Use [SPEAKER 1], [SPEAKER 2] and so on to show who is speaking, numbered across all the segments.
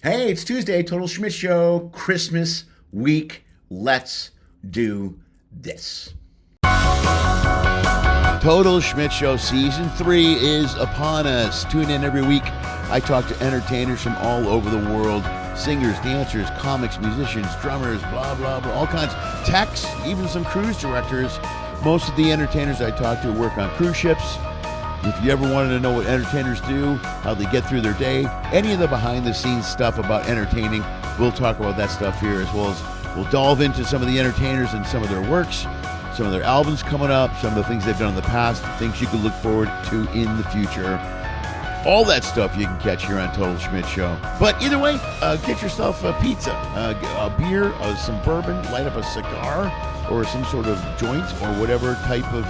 [SPEAKER 1] Hey, it's Tuesday, Total Schmidt Show, Christmas week. Let's do this. Total Schmidt Show Season 3 is upon us. Tune in every week. I talk to entertainers from all over the world. Singers, dancers, comics, musicians, drummers, blah, blah, blah, all kinds. Techs, even some cruise directors. Most of the entertainers I talk to work on cruise ships. If you ever wanted to know what entertainers do, how they get through their day, any of the behind-the-scenes stuff about entertaining, we'll talk about that stuff here, as well as we'll delve into some of the entertainers and some of their works, some of their albums coming up, some of the things they've done in the past, things you can look forward to in the future. All that stuff you can catch here on Total Schmidt Show. But either way, get yourself a pizza, a beer, some bourbon, light up a cigar, or some sort of joint, or whatever type of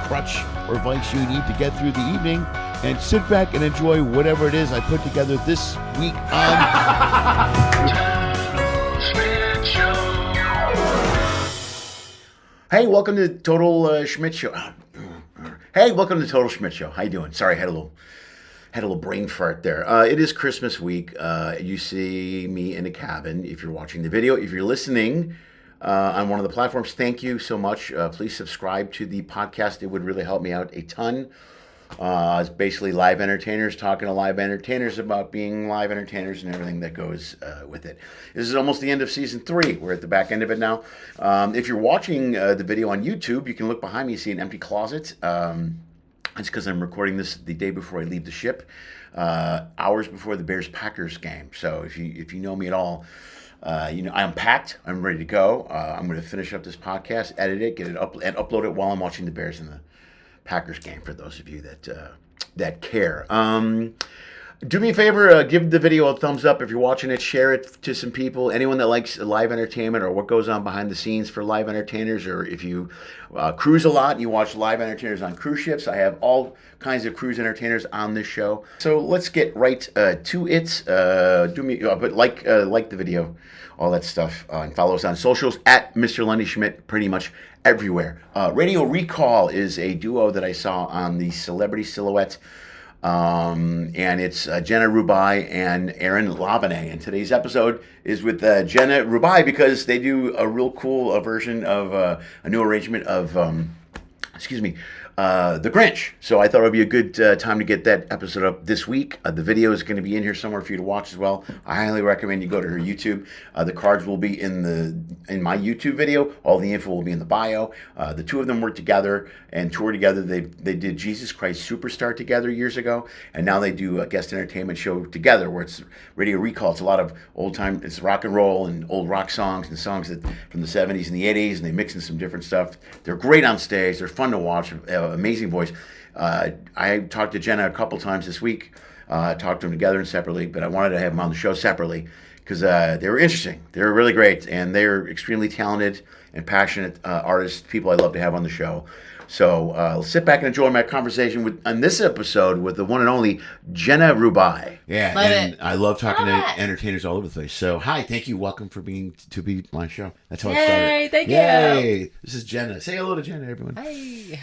[SPEAKER 1] crutch or vice you need to get through the evening, and sit back and enjoy whatever it is I put together this week on Hey, welcome to Total Schmidt Show. Hey, welcome to Total Schmidt Show. How you doing? Sorry, I had a little brain fart there. It is Christmas week. You see me in a cabin. If you're watching the video, if you're listening on one of the platforms, thank you so much. Please subscribe to the podcast. It would really help me out a ton. It's basically live entertainers talking to live entertainers about being live entertainers and everything that goes with it. This is almost the end of season 3. We're at the back end of it now. If you're watching the video on YouTube, you can look behind me, see an empty closet. It's because I'm recording this the day before I leave the ship, hours before the Bears-Packers game. So if you know me at all, you know I'm packed. I'm ready to go. I'm going to finish up this podcast, edit it, get it up, and upload it while I'm watching the Bears and the Packers game. For those of you that care. Do me a favor, give the video a thumbs up if you're watching it. Share it to some people. Anyone that likes live entertainment or what goes on behind the scenes for live entertainers, or if you cruise a lot and you watch live entertainers on cruise ships, I have all kinds of cruise entertainers on this show. So let's get right to it. But like the video, all that stuff, and follow us on socials at Mr. Lenny Schmidt, pretty much everywhere. Radio Recall is a duo that I saw on the Celebrity Silhouette. And it's Jenna Rubaii and Aaron Lavigne. And today's episode is with Jenna Rubaii because they do a real cool version of a new arrangement of, The Grinch. So I thought it would be a good time to get that episode up this week. The video is going to be in here somewhere for you to watch as well. I highly recommend you go to her YouTube. The cards will be in my YouTube video. All the info will be in the bio. The two of them work together and tour together. They did Jesus Christ Superstar together years ago, and now they do a guest entertainment show together where it's Radio Recall. It's a lot of old time, it's rock and roll and old rock songs and songs that from the 70s and the 80s, and they mix in some different stuff. They're great on stage. They're fun to watch. Amazing voice. I talked to Jenna a couple times this week. Talked to them together and separately, but I wanted to have them on the show separately because they were interesting. They were really great, and they're extremely talented and passionate artists, people I love to have on the show. So sit back and enjoy my conversation on this episode with the one and only Jenna Rubaii. Yeah,
[SPEAKER 2] love
[SPEAKER 1] and
[SPEAKER 2] it.
[SPEAKER 1] I love talking to entertainers all over the place. So hi, thank you, welcome for being to be my show. That's how it started.
[SPEAKER 2] Yay, thank you.
[SPEAKER 1] Yay, this is Jenna. Say hello to Jenna, everyone.
[SPEAKER 2] Hi.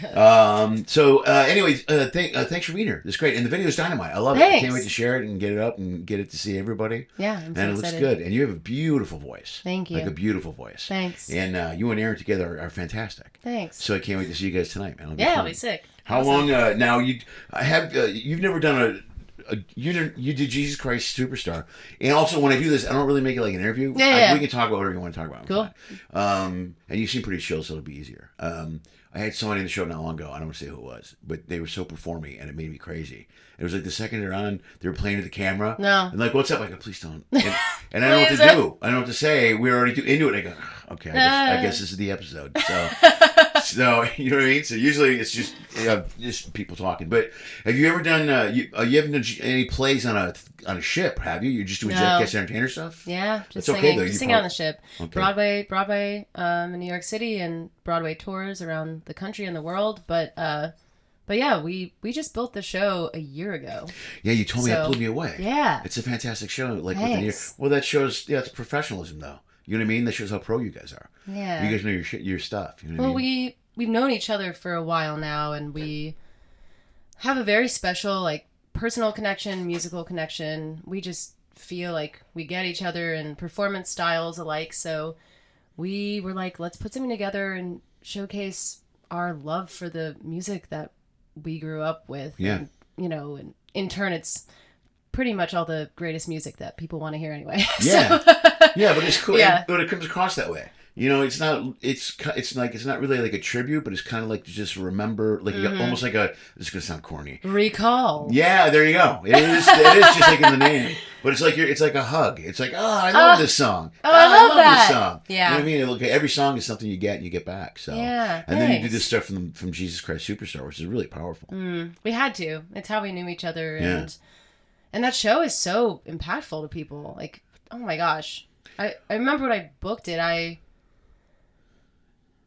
[SPEAKER 1] Anyways, thanks for being here. It's great, and the video is dynamite. I love it. I can't wait to share it and get it up and get it to see everybody.
[SPEAKER 2] Yeah, I'm so
[SPEAKER 1] and it
[SPEAKER 2] excited.
[SPEAKER 1] Looks good, and you have a beautiful voice.
[SPEAKER 2] Thank you.
[SPEAKER 1] Like a beautiful voice.
[SPEAKER 2] Thanks.
[SPEAKER 1] And you and Aaron together are fantastic.
[SPEAKER 2] Thanks.
[SPEAKER 1] So I can't wait to see you guys tonight, man.
[SPEAKER 2] I'll be sick.
[SPEAKER 1] How long now? You've never done you did Jesus Christ Superstar, and also when I do this, I don't really make it like an interview.
[SPEAKER 2] Yeah.
[SPEAKER 1] We can talk about whatever you want to talk about.
[SPEAKER 2] Cool.
[SPEAKER 1] And you seem pretty chill, so it'll be easier. I had somebody in the show not long ago. I don't want to say who it was, but they were so performing, and it made me crazy. It was like the second they're on, they were playing to the camera.
[SPEAKER 2] No.
[SPEAKER 1] And like, what's up? I go, please don't. And I don't know what to do. I don't know what to say. We're already into it. I go, okay, I guess this is the episode. So you know what I mean? So usually it's just people talking. But have you ever done? You haven't done any plays on a ship, have you? You're just doing guest entertainer stuff.
[SPEAKER 2] Yeah, just
[SPEAKER 1] That's
[SPEAKER 2] singing.
[SPEAKER 1] Okay, though.
[SPEAKER 2] Just singing on the ship.
[SPEAKER 1] Okay.
[SPEAKER 2] Broadway, in New York City, and Broadway tours around the country and the world. But yeah, we just built the show a year ago.
[SPEAKER 1] Yeah, you told me that blew me away.
[SPEAKER 2] Yeah,
[SPEAKER 1] it's a fantastic show. Like
[SPEAKER 2] Thanks.
[SPEAKER 1] within a year. Well, that shows it's professionalism, though. You know what I mean? That shows how pro you guys are.
[SPEAKER 2] Yeah,
[SPEAKER 1] you guys know your stuff. You know what I mean?
[SPEAKER 2] We've known each other for a while now, and we have a very special personal connection, musical connection. We just feel like we get each other and performance styles alike. So we were like, let's put something together and showcase our love for the music that we grew up with.
[SPEAKER 1] Yeah.
[SPEAKER 2] And, you know, and in turn, it's pretty much all the greatest music that people want to hear anyway.
[SPEAKER 1] Yeah. Yeah, but it's cool.
[SPEAKER 2] Yeah.
[SPEAKER 1] But it comes across that way. You know, it's not really like a tribute, but it's kind of like to just remember, like almost like this is gonna sound corny.
[SPEAKER 2] Recall.
[SPEAKER 1] Yeah, there you go. It is just like in the name, but it's like a hug. It's like, oh, I love this song.
[SPEAKER 2] Oh, I love that.
[SPEAKER 1] This song.
[SPEAKER 2] Yeah.
[SPEAKER 1] You know what I mean? Look, every song is something you get and you get back. So
[SPEAKER 2] yeah,
[SPEAKER 1] and then you do this stuff from Jesus Christ Superstar, which is really powerful.
[SPEAKER 2] We had to. It's how we knew each other,
[SPEAKER 1] Yeah.
[SPEAKER 2] and that show is so impactful to people. Like, oh my gosh, I remember when I booked it.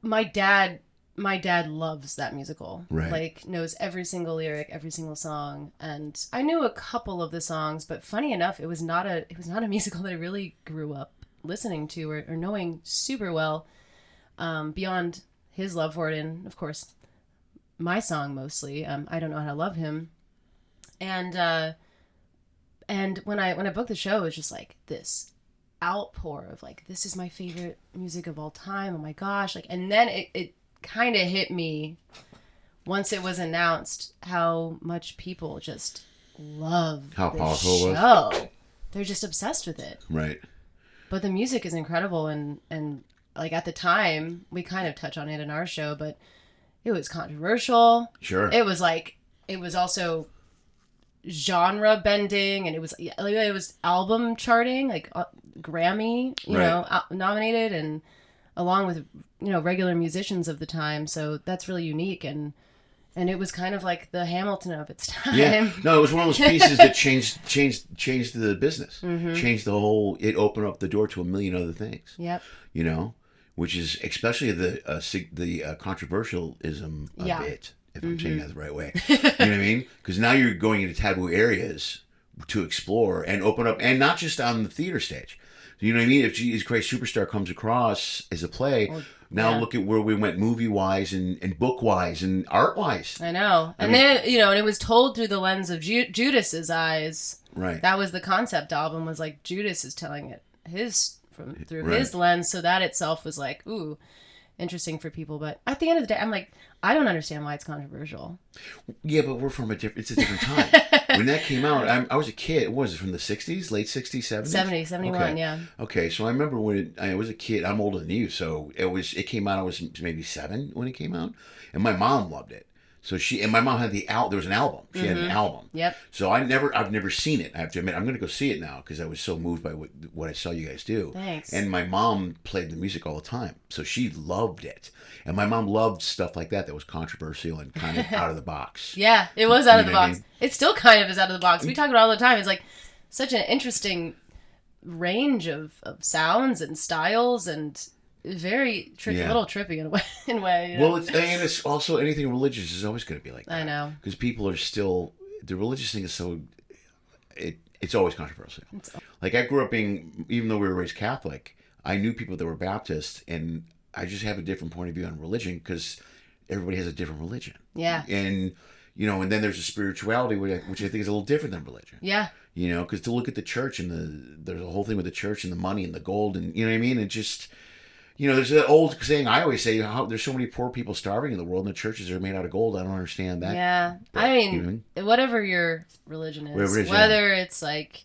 [SPEAKER 2] My dad loves that musical.
[SPEAKER 1] Right.
[SPEAKER 2] Like, knows every single lyric, every single song. And I knew a couple of the songs, but funny enough, it was not a musical that I really grew up listening to or knowing super well, beyond his love for it. And of course, my song mostly, I Don't Know How to Love Him. And when I booked the show, it was just like this outpour of like, this is my favorite music of all time, oh my gosh, like, and then it kind of hit me once it was announced how much people just love
[SPEAKER 1] How
[SPEAKER 2] this
[SPEAKER 1] powerful it
[SPEAKER 2] show. They're just obsessed with it.
[SPEAKER 1] Right.
[SPEAKER 2] But the music is incredible, and like at the time we kind of touch on it in our show, but it was controversial.
[SPEAKER 1] Sure.
[SPEAKER 2] It was also genre bending, and it was album charting, like Grammy, you know, nominated, and along with, you know, regular musicians of the time. So that's really unique, and it was kind of like the Hamilton of its time.
[SPEAKER 1] Yeah. No, it was one of those pieces that changed the business. Changed the whole. It opened up the door to a million other things.
[SPEAKER 2] Yep.
[SPEAKER 1] You know, which is especially the controversialism of it. If I'm saying that the right way, you know what I mean? Because now you're going into taboo areas to explore and open up, and not just on the theater stage. You know what I mean? If Jesus Christ Superstar comes across as a play, look at where we went movie-wise and book-wise and art-wise.
[SPEAKER 2] I know. And then, you know, and it was told through the lens of Judas's eyes.
[SPEAKER 1] Right.
[SPEAKER 2] That was the concept album, was like Judas is telling it through his lens. So that itself was like, ooh, interesting for people. But at the end of the day, I'm like, I don't understand why it's controversial. Yeah,
[SPEAKER 1] but we're from it's a different time. When that came out, I was a kid. What was it, from the 60s? Late 60s, 70s?
[SPEAKER 2] 70, 71,
[SPEAKER 1] okay.
[SPEAKER 2] Yeah.
[SPEAKER 1] Okay, so I remember when I was a kid. I'm older than you, so it came out, I was maybe 7 when it came out. And my mom loved it. So my mom had there was an album. She had an album.
[SPEAKER 2] Yep.
[SPEAKER 1] So I've never seen it. I have to admit, I'm going to go see it now because I was so moved by what I saw you guys do.
[SPEAKER 2] Thanks.
[SPEAKER 1] And my mom played the music all the time, so she loved it. And my mom loved stuff like that was controversial and kind of out of the box.
[SPEAKER 2] Yeah, it was out of the box.
[SPEAKER 1] I mean?
[SPEAKER 2] It still kind of is out of the box. We talk about it all the time. It's like such an interesting range of sounds and styles, and very trippy, a little trippy in a way. You know?
[SPEAKER 1] Well, it's also anything religious is always going to be like that.
[SPEAKER 2] I know,
[SPEAKER 1] because people are still, the religious thing is so it's always controversial. Like, I grew up being, even though we were raised Catholic, I knew people that were Baptist, and I just have a different point of view on religion because everybody has a different religion.
[SPEAKER 2] Yeah.
[SPEAKER 1] And you know, and then there's a spirituality which I think is a little different than religion.
[SPEAKER 2] Yeah.
[SPEAKER 1] You know, because to look at the church and there's a whole thing with the church and the money and the gold, and you know what I mean. It just, you know, there's that old saying I always say, how there's so many poor people starving in the world, and the churches are made out of gold. I don't understand that.
[SPEAKER 2] Yeah,
[SPEAKER 1] but,
[SPEAKER 2] I mean,
[SPEAKER 1] you know?
[SPEAKER 2] whatever your religion is,
[SPEAKER 1] yeah.
[SPEAKER 2] whether it's like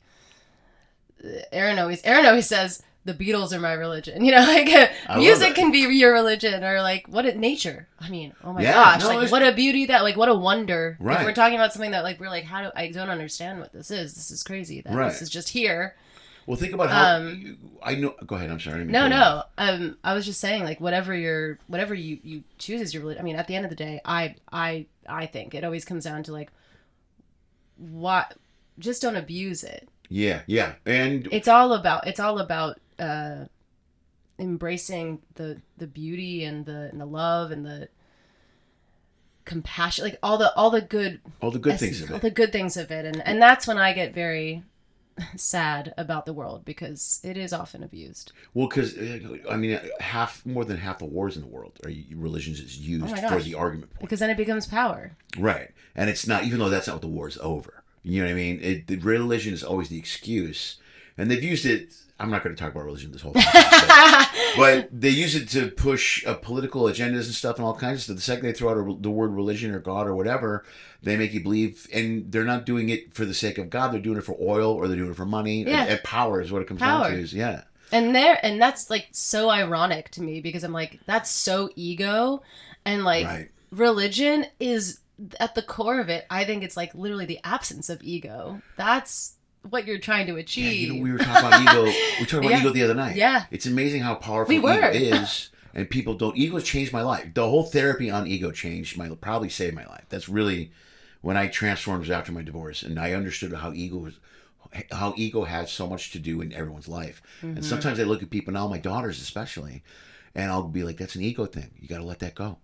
[SPEAKER 2] Aaron always says, the Beatles are my religion. You know, like music can be your religion, or like nature. I mean, oh my gosh, like what a beauty what a wonder.
[SPEAKER 1] Right.
[SPEAKER 2] If we're talking about something that like we're like, I don't understand what this is. This is crazy. That this is just here.
[SPEAKER 1] Well, think about how I know. Go ahead. I'm sorry.
[SPEAKER 2] No. I was just saying, like, whatever you choose as your religion. I mean, at the end of the day, I think it always comes down to like, what, just don't abuse it.
[SPEAKER 1] Yeah, and
[SPEAKER 2] it's all about embracing the beauty and the love and the compassion, like all the good
[SPEAKER 1] things of it.
[SPEAKER 2] All the good things of it, and that's when I get very sad about the world, because it is often abused.
[SPEAKER 1] Well, because I mean, more than half the wars in the world are religions is used for the argument point.
[SPEAKER 2] Because then it becomes power.
[SPEAKER 1] Right, and it's not, even though that's not what the war is over. You know what I mean? The religion is always the excuse And they've used it. I'm not going to talk about religion this whole time, but they use it to push political agendas and stuff and all kinds of stuff. The second they throw out the word religion or God or whatever, they make you believe, and they're not doing it for the sake of God. They're doing it for oil, or they're doing it for money.
[SPEAKER 2] Yeah.
[SPEAKER 1] And power is what it comes down to. Yeah.
[SPEAKER 2] And that's like so ironic to me, because I'm like, that's so ego, and like religion is at the core of it. I think it's like literally the absence of ego. That's what you're trying to achieve.
[SPEAKER 1] Yeah, we were talking about ego. We talked about ego the other night.
[SPEAKER 2] Yeah.
[SPEAKER 1] It's amazing how powerful ego is, and people don't. Ego changed my life. The whole therapy on ego probably saved my life. That's really when I transformed after my divorce, and I understood how ego has so much to do in everyone's life. Mm-hmm. And sometimes I look at people now, my daughters especially, and I'll be like, that's an ego thing. You got to let that go.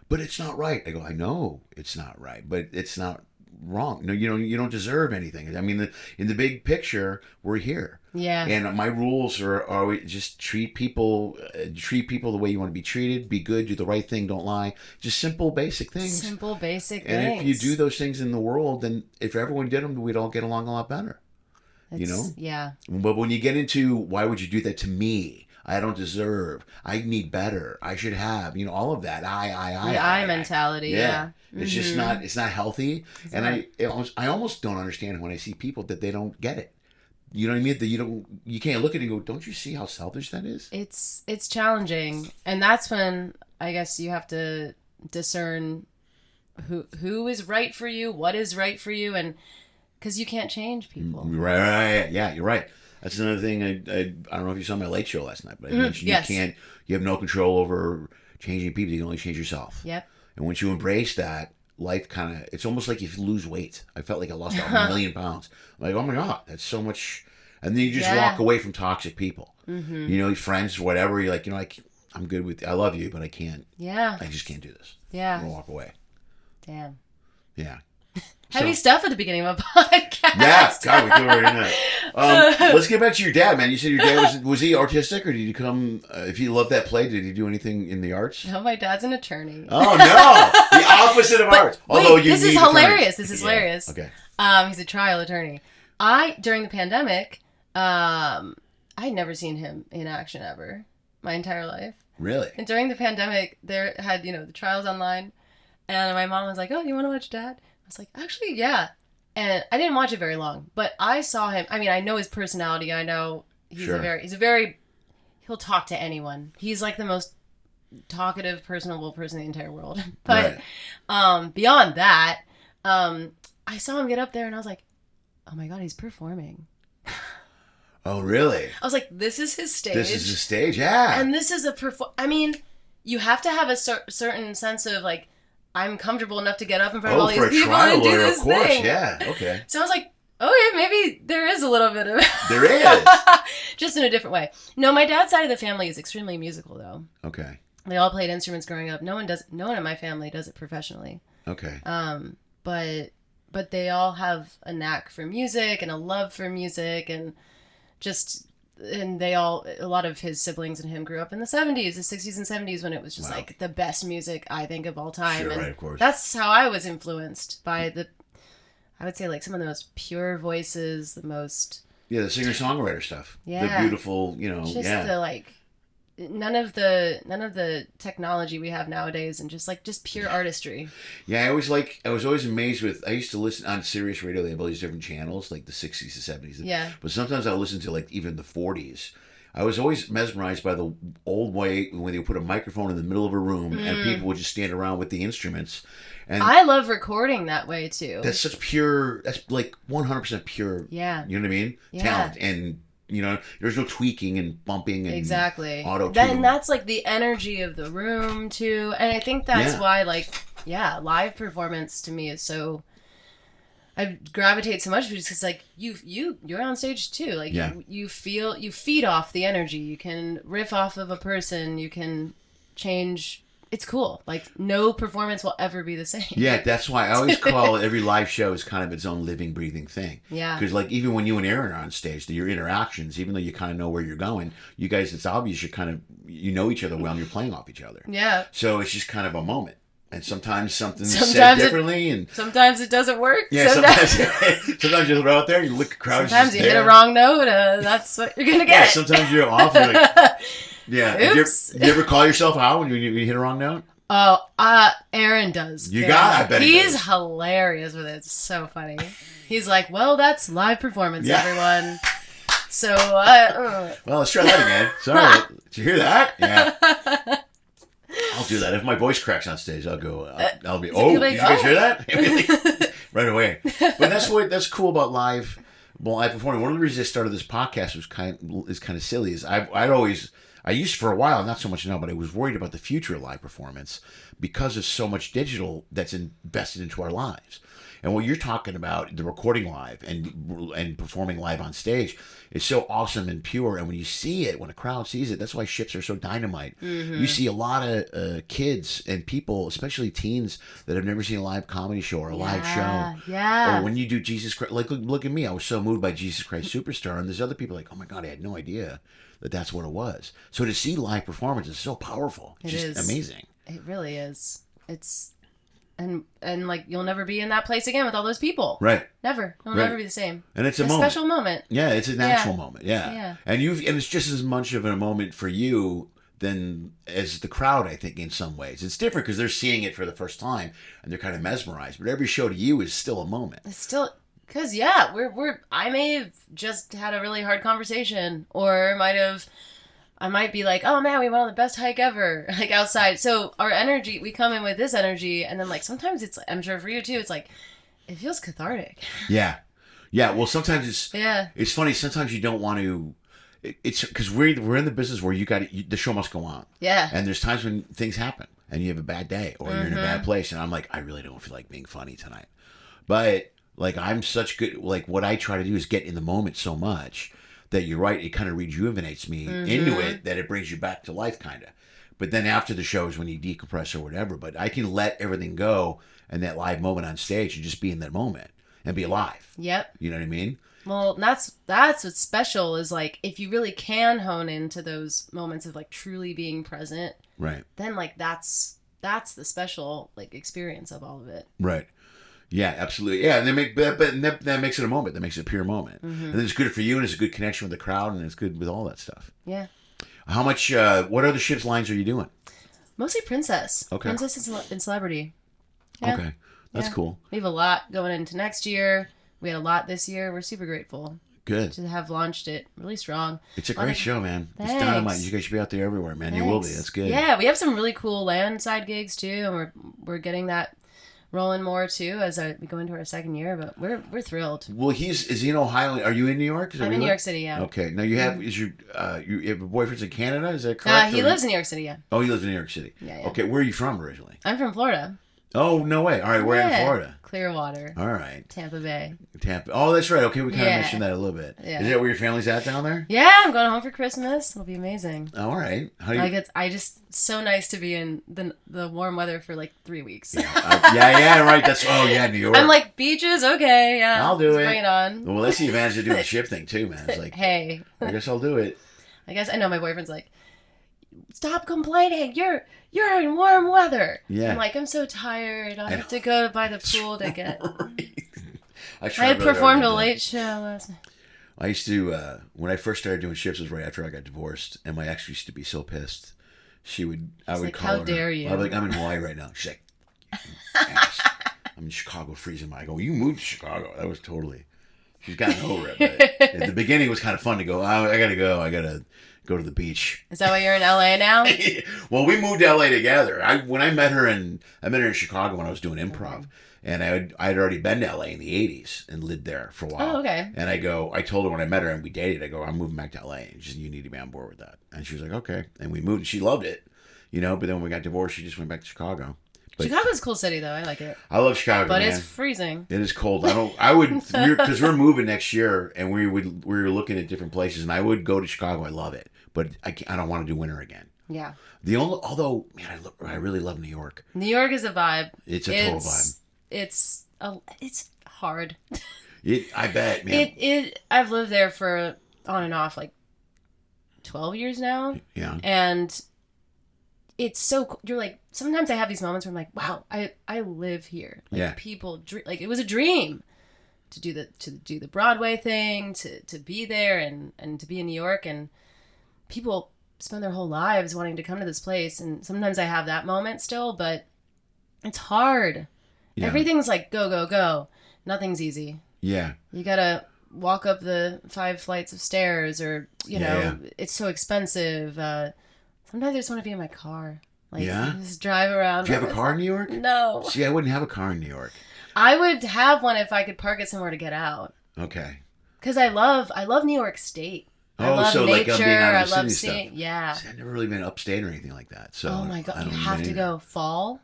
[SPEAKER 1] But it's not right. I go, I know it's not right, but it's not wrong. No, you don't deserve anything. I mean, in the big picture, we're here.
[SPEAKER 2] Yeah.
[SPEAKER 1] And my rules are just treat people the way you want to be treated. Be good. Do the right thing. Don't lie. Just simple, basic things.
[SPEAKER 2] Simple, basic things.
[SPEAKER 1] And if you do those things in the world, then if everyone did them, we'd all get along a lot better.
[SPEAKER 2] Yeah.
[SPEAKER 1] But when you get into, why would you do that to me? I don't deserve. I need better. I should have. All of that. I mentality. Yeah. It's just not. It's not healthy. And I almost don't understand when I see people that they don't get it. You know what I mean? That you can't look at it and go, don't you see how selfish that is?
[SPEAKER 2] It's challenging, and that's when I guess you have to discern who is right for you, what is right for you, and because you can't change people.
[SPEAKER 1] Right. Yeah, you're right. That's another thing. I don't know if you saw my late show last night, but I mentioned you have no control over changing people. You can only change yourself.
[SPEAKER 2] Yep.
[SPEAKER 1] And once you embrace that, life it's almost like you lose weight. I felt like I lost 1 million pounds. I'm like, oh my God, that's so much. And then you just walk away from toxic people. Mm-hmm. Friends, whatever. You're like, I'm good with, I love you, but I can't. Yeah. I just can't do this.
[SPEAKER 2] Yeah.
[SPEAKER 1] I'm going to walk away.
[SPEAKER 2] Damn.
[SPEAKER 1] Yeah.
[SPEAKER 2] Heavy stuff at the beginning of a podcast.
[SPEAKER 1] Yeah, God, we go right in that. Let's get back to your dad, man. You said your dad was he artistic, or did he come? If he loved that play, did he do anything in the arts?
[SPEAKER 2] No, my dad's an attorney.
[SPEAKER 1] Oh no, the opposite of arts.
[SPEAKER 2] Although this is hilarious. This is hilarious.
[SPEAKER 1] Okay.
[SPEAKER 2] He's a trial attorney. During the pandemic, I'd never seen him in action ever, my entire life.
[SPEAKER 1] Really?
[SPEAKER 2] And during the pandemic, there had the trials online, and my mom was like, "Oh, you want to watch Dad?" I was like, actually, yeah. And I didn't watch it very long, but I saw him. I mean, I know his personality. I know he's he'll talk to anyone. He's like the most talkative, personable person in the entire world. But beyond that, I saw him get up there and I was like, oh my God, he's performing.
[SPEAKER 1] Oh, really?
[SPEAKER 2] I was like, this is his stage.
[SPEAKER 1] This is his stage, yeah.
[SPEAKER 2] And this is I mean, you have to have a certain sense of like, I'm comfortable enough to get up in front of all these people and do this thing. Oh, for a trial lawyer, of course, yeah, okay. So I was like, okay, maybe there is a little bit of...
[SPEAKER 1] There is!
[SPEAKER 2] Just in a different way. No, my dad's side of the family is extremely musical, though.
[SPEAKER 1] Okay.
[SPEAKER 2] They all played instruments growing up. No one in my family does it professionally.
[SPEAKER 1] Okay.
[SPEAKER 2] But they all have a knack for music and a love for music, and a lot of his siblings and him grew up in the 70s, the 60s and 70s, when it was just like the best music, I think, of all time.
[SPEAKER 1] Sure,
[SPEAKER 2] and
[SPEAKER 1] right, of course.
[SPEAKER 2] That's how I was influenced by I would say, like, some of the most pure voices, the most...
[SPEAKER 1] Yeah, the singer-songwriter stuff.
[SPEAKER 2] Yeah.
[SPEAKER 1] The beautiful,
[SPEAKER 2] the, like... None of the technology we have nowadays, and just pure artistry.
[SPEAKER 1] Yeah, I was always amazed I used to listen on Sirius Radio. They have all these different channels, like the 60s, the 70s.
[SPEAKER 2] Yeah.
[SPEAKER 1] But sometimes I listen to like even the 40s. I was always mesmerized by the old way when they would put a microphone in the middle of a room and people would just stand around with the instruments. And
[SPEAKER 2] I love recording that way too.
[SPEAKER 1] That's such pure. That's like 100% pure.
[SPEAKER 2] Yeah.
[SPEAKER 1] You know what I mean? Yeah. Talent and. There's no tweaking and bumping and
[SPEAKER 2] exactly.
[SPEAKER 1] Auto-tune.
[SPEAKER 2] Then that's like the energy of the room too, and I think that's why live performance to me is so. I gravitate so much because like you're on stage too. Like you feed off the energy. You can riff off of a person. You can change. It's cool. Like, no performance will ever be the same. Yeah,
[SPEAKER 1] that's why I always call every live show is kind of its own living, breathing thing.
[SPEAKER 2] Yeah.
[SPEAKER 1] Because, like, even when you and Aaron are on stage, your interactions, even though you kind of know where you're going, you guys, it's obvious you know each other well and you're playing off each other.
[SPEAKER 2] Yeah.
[SPEAKER 1] So it's just kind of a moment. And sometimes something's said differently, and
[SPEAKER 2] sometimes it doesn't work.
[SPEAKER 1] Yeah, sometimes you go out there, and you look at crowds.
[SPEAKER 2] Sometimes you hit a wrong note. That's what you're gonna get.
[SPEAKER 1] Yeah, sometimes you're off. You're like, yeah.
[SPEAKER 2] Oops.
[SPEAKER 1] You ever call yourself out when you hit a wrong note?
[SPEAKER 2] Oh, Aaron does.
[SPEAKER 1] You got it. I bet
[SPEAKER 2] he's hilarious with it. It's so funny. He's like, well, that's live performance, everyone. So,
[SPEAKER 1] well, let's try that again. Sorry, did you hear that? Yeah. I'll do that. If my voice cracks on stage, I'll go. I'll be. Oh, did you guys hear that? Right away. But that's cool about live performing. One of the reasons I started this podcast is kind of silly. Is I used for a while, not so much now, but I was worried about the future of live performance because of so much digital that's invested into our lives. And what you're talking about, the recording live and performing live on stage, is so awesome and pure. And when you see it, when a crowd sees it, that's why ships are so dynamite. Mm-hmm. You see a lot of kids and people, especially teens, that have never seen a live comedy show or a live show.
[SPEAKER 2] Yeah.
[SPEAKER 1] Or when you do Jesus Christ, like look at me, I was so moved by Jesus Christ Superstar, and there's other people like, oh my God, I had no idea that's what it was. So to see live performance is so powerful. It's just amazing.
[SPEAKER 2] It really is. It's and like you'll never be in that place again with all those people.
[SPEAKER 1] Right.
[SPEAKER 2] Never. It'll never be the same.
[SPEAKER 1] And it's a
[SPEAKER 2] special moment.
[SPEAKER 1] Yeah, it's a natural moment. Yeah. And it's just as much of a moment for you than as the crowd, I think, in some ways. It's different because they're seeing it for the first time and they're kind of mesmerized. But every show to you is still a moment.
[SPEAKER 2] It's still. Because, I may have just had a really hard conversation, or I might be like, oh man, we went on the best hike ever, like outside. So our energy, we come in with this energy, and then like sometimes it's, I'm sure for you too, it's like, it feels cathartic.
[SPEAKER 1] Yeah. Well, sometimes it's funny. Sometimes you don't want to, it's because we're in the business where the show must go on. Yeah. And there's times when things happen and you have a bad day or you're in a bad place. And I'm like, I really don't feel like being funny tonight. But like, I'm such good, like, what I try to do is get in the moment so much that you're right, it kind of rejuvenates me into it, that it brings you back to life, kind of. But then after the show is when you decompress or whatever. But I can let everything go and that live moment on stage and just be in that moment and be alive. Yep. You know what I mean?
[SPEAKER 2] Well, that's what's special is, like, if you really can hone into those moments of, like, truly being present. Right. Then, like, that's the special, like, experience of all of it.
[SPEAKER 1] Right. Yeah, absolutely. Yeah, and that makes it a moment. That makes it a pure moment. Mm-hmm. And it's good for you, and it's a good connection with the crowd, and it's good with all that stuff. Yeah. How much? What other ships lines are you doing?
[SPEAKER 2] Mostly Princess. Okay. Princess and Celebrity.
[SPEAKER 1] Yeah. Okay, that's cool.
[SPEAKER 2] We have a lot going into next year. We had a lot this year. We're super grateful.
[SPEAKER 1] Good.
[SPEAKER 2] To have launched it really strong.
[SPEAKER 1] It's a great show, man. Thanks. It's dynamite. You guys should be out there everywhere, man. Thanks. You will be. That's good.
[SPEAKER 2] Yeah, we have some really cool land side gigs too, and we're getting that rolling more too as we go into our second year, but we're thrilled.
[SPEAKER 1] Well, is he in Ohio? Are you in New York?
[SPEAKER 2] I'm in New York City, yeah.
[SPEAKER 1] Okay. Now you have you have a boyfriend's in Canada? Is that correct?
[SPEAKER 2] He lives in New York City, yeah.
[SPEAKER 1] Oh, he lives in New York City. Yeah. Okay, where are you from originally?
[SPEAKER 2] I'm from Florida.
[SPEAKER 1] Oh, no way. All right, we're in Florida.
[SPEAKER 2] Clearwater.
[SPEAKER 1] All right.
[SPEAKER 2] Tampa Bay.
[SPEAKER 1] Oh, that's right. Okay, we kind of mentioned that a little bit. Yeah. Is that where your family's at down there?
[SPEAKER 2] Yeah, I'm going home for Christmas. It'll be amazing.
[SPEAKER 1] All right.
[SPEAKER 2] So nice to be in the warm weather for like 3 weeks.
[SPEAKER 1] Right. New York.
[SPEAKER 2] I'm like, beaches, okay, yeah.
[SPEAKER 1] I'll do it.
[SPEAKER 2] Bring it on.
[SPEAKER 1] Well, that's the advantage of doing the ship thing too, man. It's like,
[SPEAKER 2] hey.
[SPEAKER 1] I guess I'll do it.
[SPEAKER 2] I know my boyfriend's like, stop complaining. You're in warm weather. Yeah. I'm like, I'm so tired. I have to go by the pool to get. I had performed a late show last night.
[SPEAKER 1] I used to, when I first started doing ships, was right after I got divorced, and my ex used to be so pissed. I would call her.
[SPEAKER 2] How dare you?
[SPEAKER 1] I'd be like, I'm in Hawaii right now. She's like, ass. I'm in Chicago freezing. I go, you moved to Chicago. That was totally. She's gotten over it. But at the beginning, it was kind of fun to go. I gotta go. I gotta go to the beach.
[SPEAKER 2] Is that why you're in LA now?
[SPEAKER 1] Well, we moved to LA together. I met her in Chicago when I was doing improv, and I had already been to LA in the '80s and lived there for a while.
[SPEAKER 2] Oh, okay.
[SPEAKER 1] And I told her when I met her and we dated, I go, I'm moving back to LA, and she said, you need to be on board with that. And she was like, okay. And we moved, and she loved it, But then when we got divorced, she just went back to Chicago. But
[SPEAKER 2] Chicago's a cool city, though. I like it.
[SPEAKER 1] I love Chicago,
[SPEAKER 2] but
[SPEAKER 1] man.
[SPEAKER 2] It's freezing.
[SPEAKER 1] It is cold. Because we're moving next year, and we were looking at different places, and I would go to Chicago. I love it, but I don't want to do winter again. Yeah. Although, man, I really love New York.
[SPEAKER 2] New York is a vibe.
[SPEAKER 1] It's a total vibe.
[SPEAKER 2] It's hard.
[SPEAKER 1] I bet, man.
[SPEAKER 2] I've lived there for on and off like 12 years now. Yeah. And it's so, you're like, sometimes I have these moments where I'm like, wow, I live here. Like,
[SPEAKER 1] Yeah.
[SPEAKER 2] people, like, it was a dream to do the Broadway thing, to be there and to be in New York, and people spend their whole lives wanting to come to this place, and sometimes I have that moment still, but it's hard.
[SPEAKER 1] Yeah.
[SPEAKER 2] Everything's like go, go, go. Nothing's easy.
[SPEAKER 1] Yeah.
[SPEAKER 2] You gotta walk up the 5 flights of stairs, or, you know, it's so expensive. Sometimes I just want to be in my car. Like, just drive around.
[SPEAKER 1] Do you have a car in New York?
[SPEAKER 2] No.
[SPEAKER 1] See, I wouldn't have a car in New York.
[SPEAKER 2] I would have one if I could park it somewhere to get out.
[SPEAKER 1] Okay.
[SPEAKER 2] Because I love New York State. I love
[SPEAKER 1] so
[SPEAKER 2] nature.
[SPEAKER 1] like being out
[SPEAKER 2] I
[SPEAKER 1] of the
[SPEAKER 2] love
[SPEAKER 1] city
[SPEAKER 2] seeing.
[SPEAKER 1] stuff.
[SPEAKER 2] Yeah.
[SPEAKER 1] See, I've never really been upstate or anything like that. So
[SPEAKER 2] Oh my God, you have to go fall.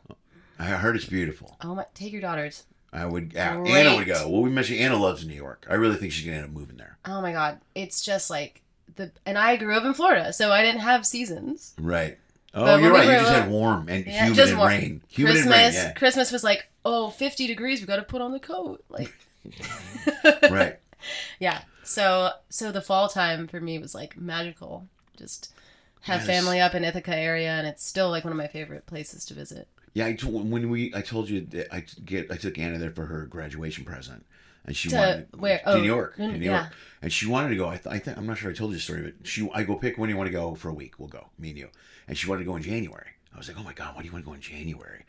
[SPEAKER 1] I heard it's beautiful.
[SPEAKER 2] Oh my! Take your daughters.
[SPEAKER 1] I would.
[SPEAKER 2] Great.
[SPEAKER 1] Anna would go. Well, we mentioned Anna loves New York. I really think she's gonna end up moving there.
[SPEAKER 2] Oh my God! It's just like and I grew up in Florida, so I didn't have seasons.
[SPEAKER 1] Right. Oh,
[SPEAKER 2] But
[SPEAKER 1] you're
[SPEAKER 2] when
[SPEAKER 1] right.
[SPEAKER 2] we
[SPEAKER 1] You
[SPEAKER 2] were
[SPEAKER 1] just
[SPEAKER 2] little-
[SPEAKER 1] had warm and
[SPEAKER 2] Yeah,
[SPEAKER 1] humid
[SPEAKER 2] just
[SPEAKER 1] and
[SPEAKER 2] warm.
[SPEAKER 1] rain. Humid
[SPEAKER 2] Christmas,
[SPEAKER 1] and rain. Yeah.
[SPEAKER 2] Christmas was like, 50 degrees. We got to put on the coat. Like,
[SPEAKER 1] Right.
[SPEAKER 2] Yeah. So the fall time for me was like magical. Just have
[SPEAKER 1] Yes.
[SPEAKER 2] family up in Ithaca area, and it's still like one of my favorite places to visit.
[SPEAKER 1] Yeah. I told you that I took Anna there for her graduation present, and she
[SPEAKER 2] To
[SPEAKER 1] wanted
[SPEAKER 2] where?
[SPEAKER 1] to New York. To
[SPEAKER 2] yeah.
[SPEAKER 1] New York. And she wanted to go. I think I'm not sure I told you the story, but I go pick when you want to go for a week. We'll go, me and you. And she wanted to go in January. I was like, oh my God, why do you want to go in January?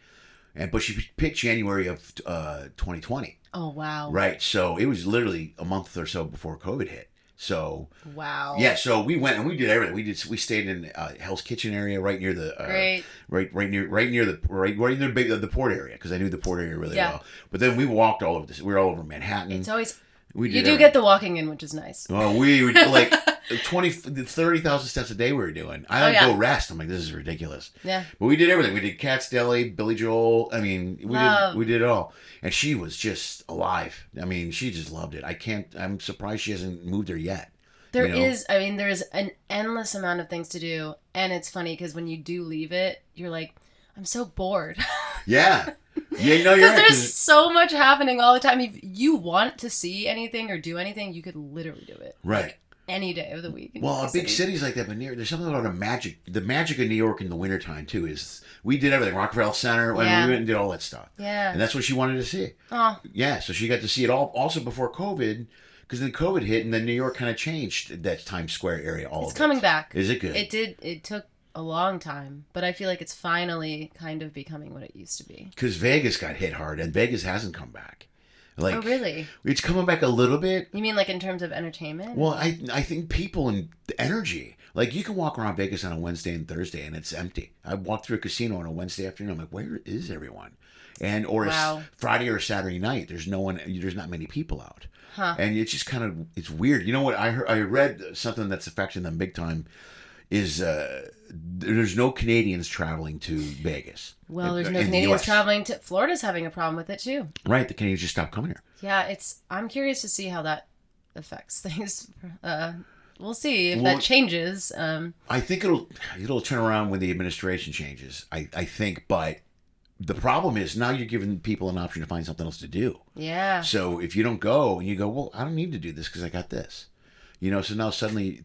[SPEAKER 1] But she picked January of 2020.
[SPEAKER 2] Oh wow.
[SPEAKER 1] Right. So it was literally a month or so before COVID hit. So
[SPEAKER 2] Wow.
[SPEAKER 1] yeah, so we went and we did everything. We stayed in Hell's Kitchen area, right near the
[SPEAKER 2] Great.
[SPEAKER 1] right near the port area, because I knew the port area really
[SPEAKER 2] Yeah.
[SPEAKER 1] well. But then we walked all over this. We were all over Manhattan.
[SPEAKER 2] It's always
[SPEAKER 1] We
[SPEAKER 2] you
[SPEAKER 1] did
[SPEAKER 2] do
[SPEAKER 1] everything.
[SPEAKER 2] get the walking in, which is nice.
[SPEAKER 1] Well, we were like 30,000 steps a day we were doing. I had to go rest. I'm like, this is ridiculous.
[SPEAKER 2] Yeah.
[SPEAKER 1] But we did everything. We did Cat's Deli, Billy Joel. I mean, we did it all. And she was just alive. I mean, she just loved it. I'm surprised she hasn't moved there yet.
[SPEAKER 2] There
[SPEAKER 1] You know?
[SPEAKER 2] is, I mean, there's an endless amount of things to do, and it's funny because when you do leave it, you're like, I'm so bored.
[SPEAKER 1] Yeah. Yeah, no, you're
[SPEAKER 2] Because
[SPEAKER 1] right.
[SPEAKER 2] there's so much happening all the time. If you want to see anything or do anything, you could literally do it.
[SPEAKER 1] Right.
[SPEAKER 2] Like, any day of the week.
[SPEAKER 1] Well, a big cities like that, but there's something about the magic of New York in the wintertime, too, is we did everything. Rockefeller Center,
[SPEAKER 2] Yeah.
[SPEAKER 1] we went and did all that stuff.
[SPEAKER 2] Yeah.
[SPEAKER 1] And that's what she wanted to see.
[SPEAKER 2] Oh.
[SPEAKER 1] Yeah, so she got to see it all, also before COVID, because then COVID hit, and then New York kind of changed that Times Square area.
[SPEAKER 2] It's coming back.
[SPEAKER 1] Is it good?
[SPEAKER 2] It did. It took a long time, but I feel like it's finally kind of becoming what it used to be.
[SPEAKER 1] Because Vegas got hit hard, and Vegas hasn't come back. Like,
[SPEAKER 2] Oh, really?
[SPEAKER 1] It's coming back a little bit.
[SPEAKER 2] You mean like in terms of entertainment?
[SPEAKER 1] Well, I think people and the energy. Like, you can walk around Vegas on a Wednesday and Thursday, and it's empty. I walked through a casino on a Wednesday afternoon. I'm like, where is everyone? Or
[SPEAKER 2] Wow.
[SPEAKER 1] it's Friday or Saturday night. There's no one. There's not many people out.
[SPEAKER 2] Huh.
[SPEAKER 1] And it's just kind of, it's weird. You know what? I read something that's affecting them big time. Is there's no Canadians traveling to Vegas.
[SPEAKER 2] Well, there's no
[SPEAKER 1] in the
[SPEAKER 2] Canadians
[SPEAKER 1] US.
[SPEAKER 2] traveling to Florida's having a problem with it too.
[SPEAKER 1] Right, the Canadians just stopped coming here.
[SPEAKER 2] Yeah, I'm curious to see how that affects things. We'll see if
[SPEAKER 1] Well,
[SPEAKER 2] that changes.
[SPEAKER 1] I think it'll turn around when the administration changes. I think, but the problem is now you're giving people an option to find something else to do.
[SPEAKER 2] Yeah.
[SPEAKER 1] So if you don't go and you go, well, I don't need to do this because I got this. So now suddenly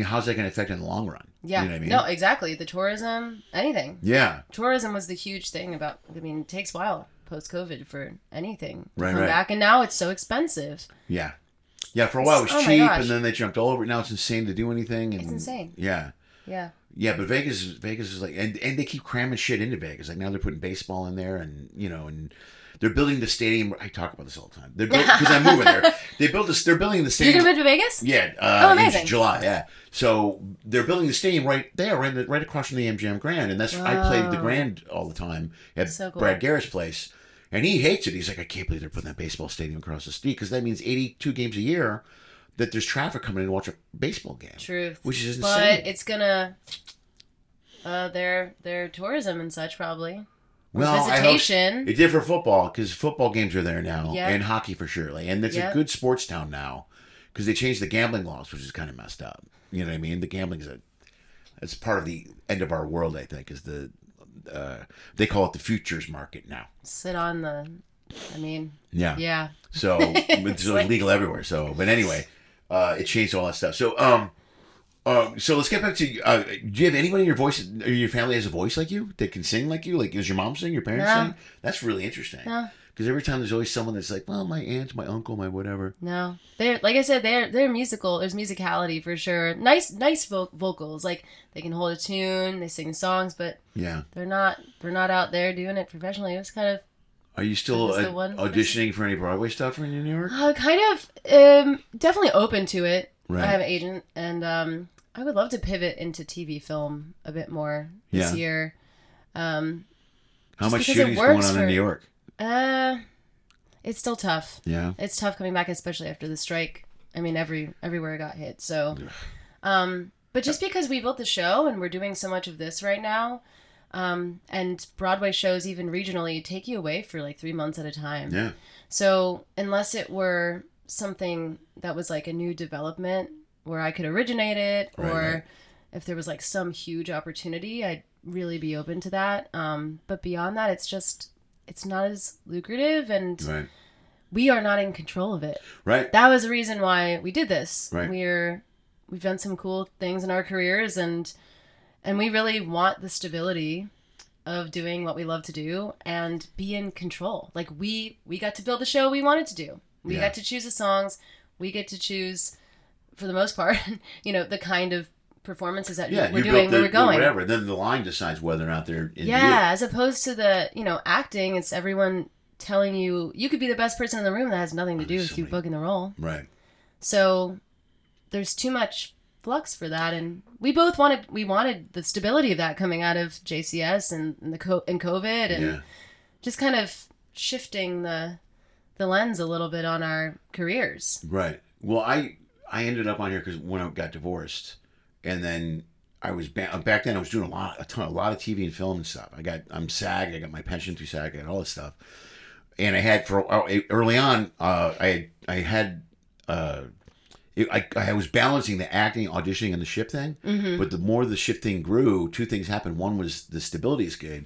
[SPEAKER 1] how's that going to affect in the long run?
[SPEAKER 2] Yeah.
[SPEAKER 1] You know what I mean?
[SPEAKER 2] No, exactly. The tourism, anything.
[SPEAKER 1] Yeah.
[SPEAKER 2] Tourism was the huge thing about, it takes a while post-COVID for anything to
[SPEAKER 1] Right,
[SPEAKER 2] come
[SPEAKER 1] right.
[SPEAKER 2] back, and now it's so expensive.
[SPEAKER 1] Yeah. Yeah, for a while it was
[SPEAKER 2] Oh my
[SPEAKER 1] cheap,
[SPEAKER 2] gosh.
[SPEAKER 1] and then they jumped all over it. Now it's insane to do anything. And,
[SPEAKER 2] It's insane.
[SPEAKER 1] Yeah.
[SPEAKER 2] Yeah.
[SPEAKER 1] Yeah, but Vegas is like, and they keep cramming shit into Vegas. Like now they're putting baseball in there, and and they're building the stadium. I talk about this all the time. They're because I'm moving there. They're building the
[SPEAKER 2] You're
[SPEAKER 1] stadium.
[SPEAKER 2] going to move to Vegas?
[SPEAKER 1] Yeah,
[SPEAKER 2] amazing.
[SPEAKER 1] in July. Yeah, so they're building the stadium right there, right across from the MGM Grand, and I played the Grand all the time at
[SPEAKER 2] So cool.
[SPEAKER 1] Brad Garrett's place, and he hates it. He's like, I can't believe they're putting that baseball stadium across the street because that means 82 games a year that there's traffic coming in to watch a baseball game.
[SPEAKER 2] Truth.
[SPEAKER 1] Which is insane.
[SPEAKER 2] But it's going to... their tourism and such probably.
[SPEAKER 1] Well,
[SPEAKER 2] Visitation.
[SPEAKER 1] It did for football because football games are there now,
[SPEAKER 2] Yeah.
[SPEAKER 1] and hockey for sure. And it's a good sports town now because they changed the gambling laws, which is kind of messed up. You know what I mean? The gambling it's part of the end of our world. I think is they call it the futures market now.
[SPEAKER 2] Sit on the...
[SPEAKER 1] Yeah.
[SPEAKER 2] Yeah.
[SPEAKER 1] So it's legal everywhere. So, but anyway, it changed all that stuff. So, So let's get back to. Do you have anybody in your voice, or your family has a voice like you that can sing like you? Like, does your mom sing? Your parents
[SPEAKER 2] No.
[SPEAKER 1] sing? That's really interesting.
[SPEAKER 2] No.
[SPEAKER 1] Because every time there's always someone that's like, well, my aunt, my uncle, my whatever.
[SPEAKER 2] No, they're like I said, they're musical. There's musicality for sure. Nice vocals. Like they can hold a tune, they sing songs, but
[SPEAKER 1] Yeah.
[SPEAKER 2] they're not out there doing it professionally. It's kind of
[SPEAKER 1] Are you still
[SPEAKER 2] That was the one
[SPEAKER 1] auditioning for any Broadway stuff in New York?
[SPEAKER 2] kind of definitely open to it.
[SPEAKER 1] Right.
[SPEAKER 2] I have an agent, and I would love to pivot into TV film a bit more this year.
[SPEAKER 1] How
[SPEAKER 2] just
[SPEAKER 1] much
[SPEAKER 2] because it
[SPEAKER 1] shooting's going
[SPEAKER 2] works
[SPEAKER 1] on in New York?
[SPEAKER 2] It's still tough.
[SPEAKER 1] Yeah.
[SPEAKER 2] It's tough coming back, especially after the strike. I mean, everywhere got hit. So, but just because we built the show and we're doing so much of this right now, and Broadway shows, even regionally, take you away for like 3 months at a time.
[SPEAKER 1] Yeah.
[SPEAKER 2] So unless it were something that was like a new development where I could originate it, or if there was like some huge opportunity, I'd really be open to that. But beyond that, it's not as lucrative, and we are not in control of it.
[SPEAKER 1] Right.
[SPEAKER 2] That was the reason why we did this.
[SPEAKER 1] Right.
[SPEAKER 2] We've done some cool things in our careers, and we really want the stability of doing what we love to do and be in control. Like we got to build the show we wanted to do. We got to choose the songs. We get to choose, for the most part, the kind of performances that we're doing, where we're going.
[SPEAKER 1] Whatever. Then the line decides whether or not they're in
[SPEAKER 2] as opposed to the, acting, it's everyone telling you could be the best person in the room that has nothing to do with you booking the role.
[SPEAKER 1] Right.
[SPEAKER 2] So there's too much flux for that, and we both wanted the stability of that coming out of JCS and COVID, and just kind of shifting the lens a little bit on our careers.
[SPEAKER 1] Right. Well, I ended up on here because when I got divorced, and then I was back then I was doing a lot of TV and film and stuff. I'm SAG. I got my pension through SAG. I got all this stuff, and I had early on. I was balancing the acting, auditioning, and the ship thing. Mm-hmm. But the more the ship thing grew, two things happened. One was the stability is good,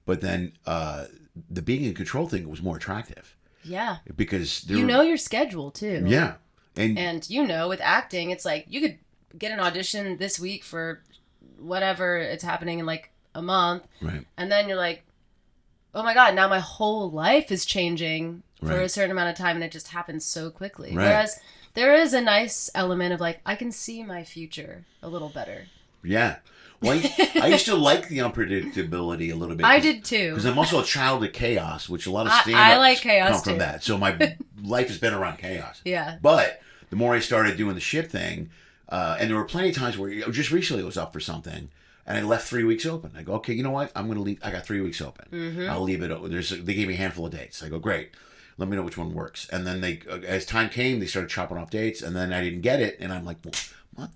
[SPEAKER 1] but then the being in control thing was more attractive.
[SPEAKER 2] Yeah.
[SPEAKER 1] Because
[SPEAKER 2] your schedule too.
[SPEAKER 1] Yeah. And
[SPEAKER 2] with acting, it's like you could get an audition this week for whatever it's happening in like a month.
[SPEAKER 1] Right.
[SPEAKER 2] And then you're like, oh my God, now my whole life is changing for a certain amount of time, and it just happens so quickly. Right. Whereas there is a nice element of like, I can see my future a little better. Yeah.
[SPEAKER 1] Well, I used to like the unpredictability a little bit.
[SPEAKER 2] I did too.
[SPEAKER 1] Because I'm also a child of chaos, which a lot of stand-ups
[SPEAKER 2] like chaos
[SPEAKER 1] come from that. So my life has been around chaos.
[SPEAKER 2] Yeah.
[SPEAKER 1] But the more I started doing the ship thing, and there were plenty of times where just recently I was up for something, and I left 3 weeks open. I go, okay, you know what? I'm going to leave. I got 3 weeks open. Mm-hmm. I'll leave it open. They gave me a handful of dates. I go, great. Let me know which one works. And then as time came, they started chopping off dates, and then I didn't get it, and I'm like, well, what?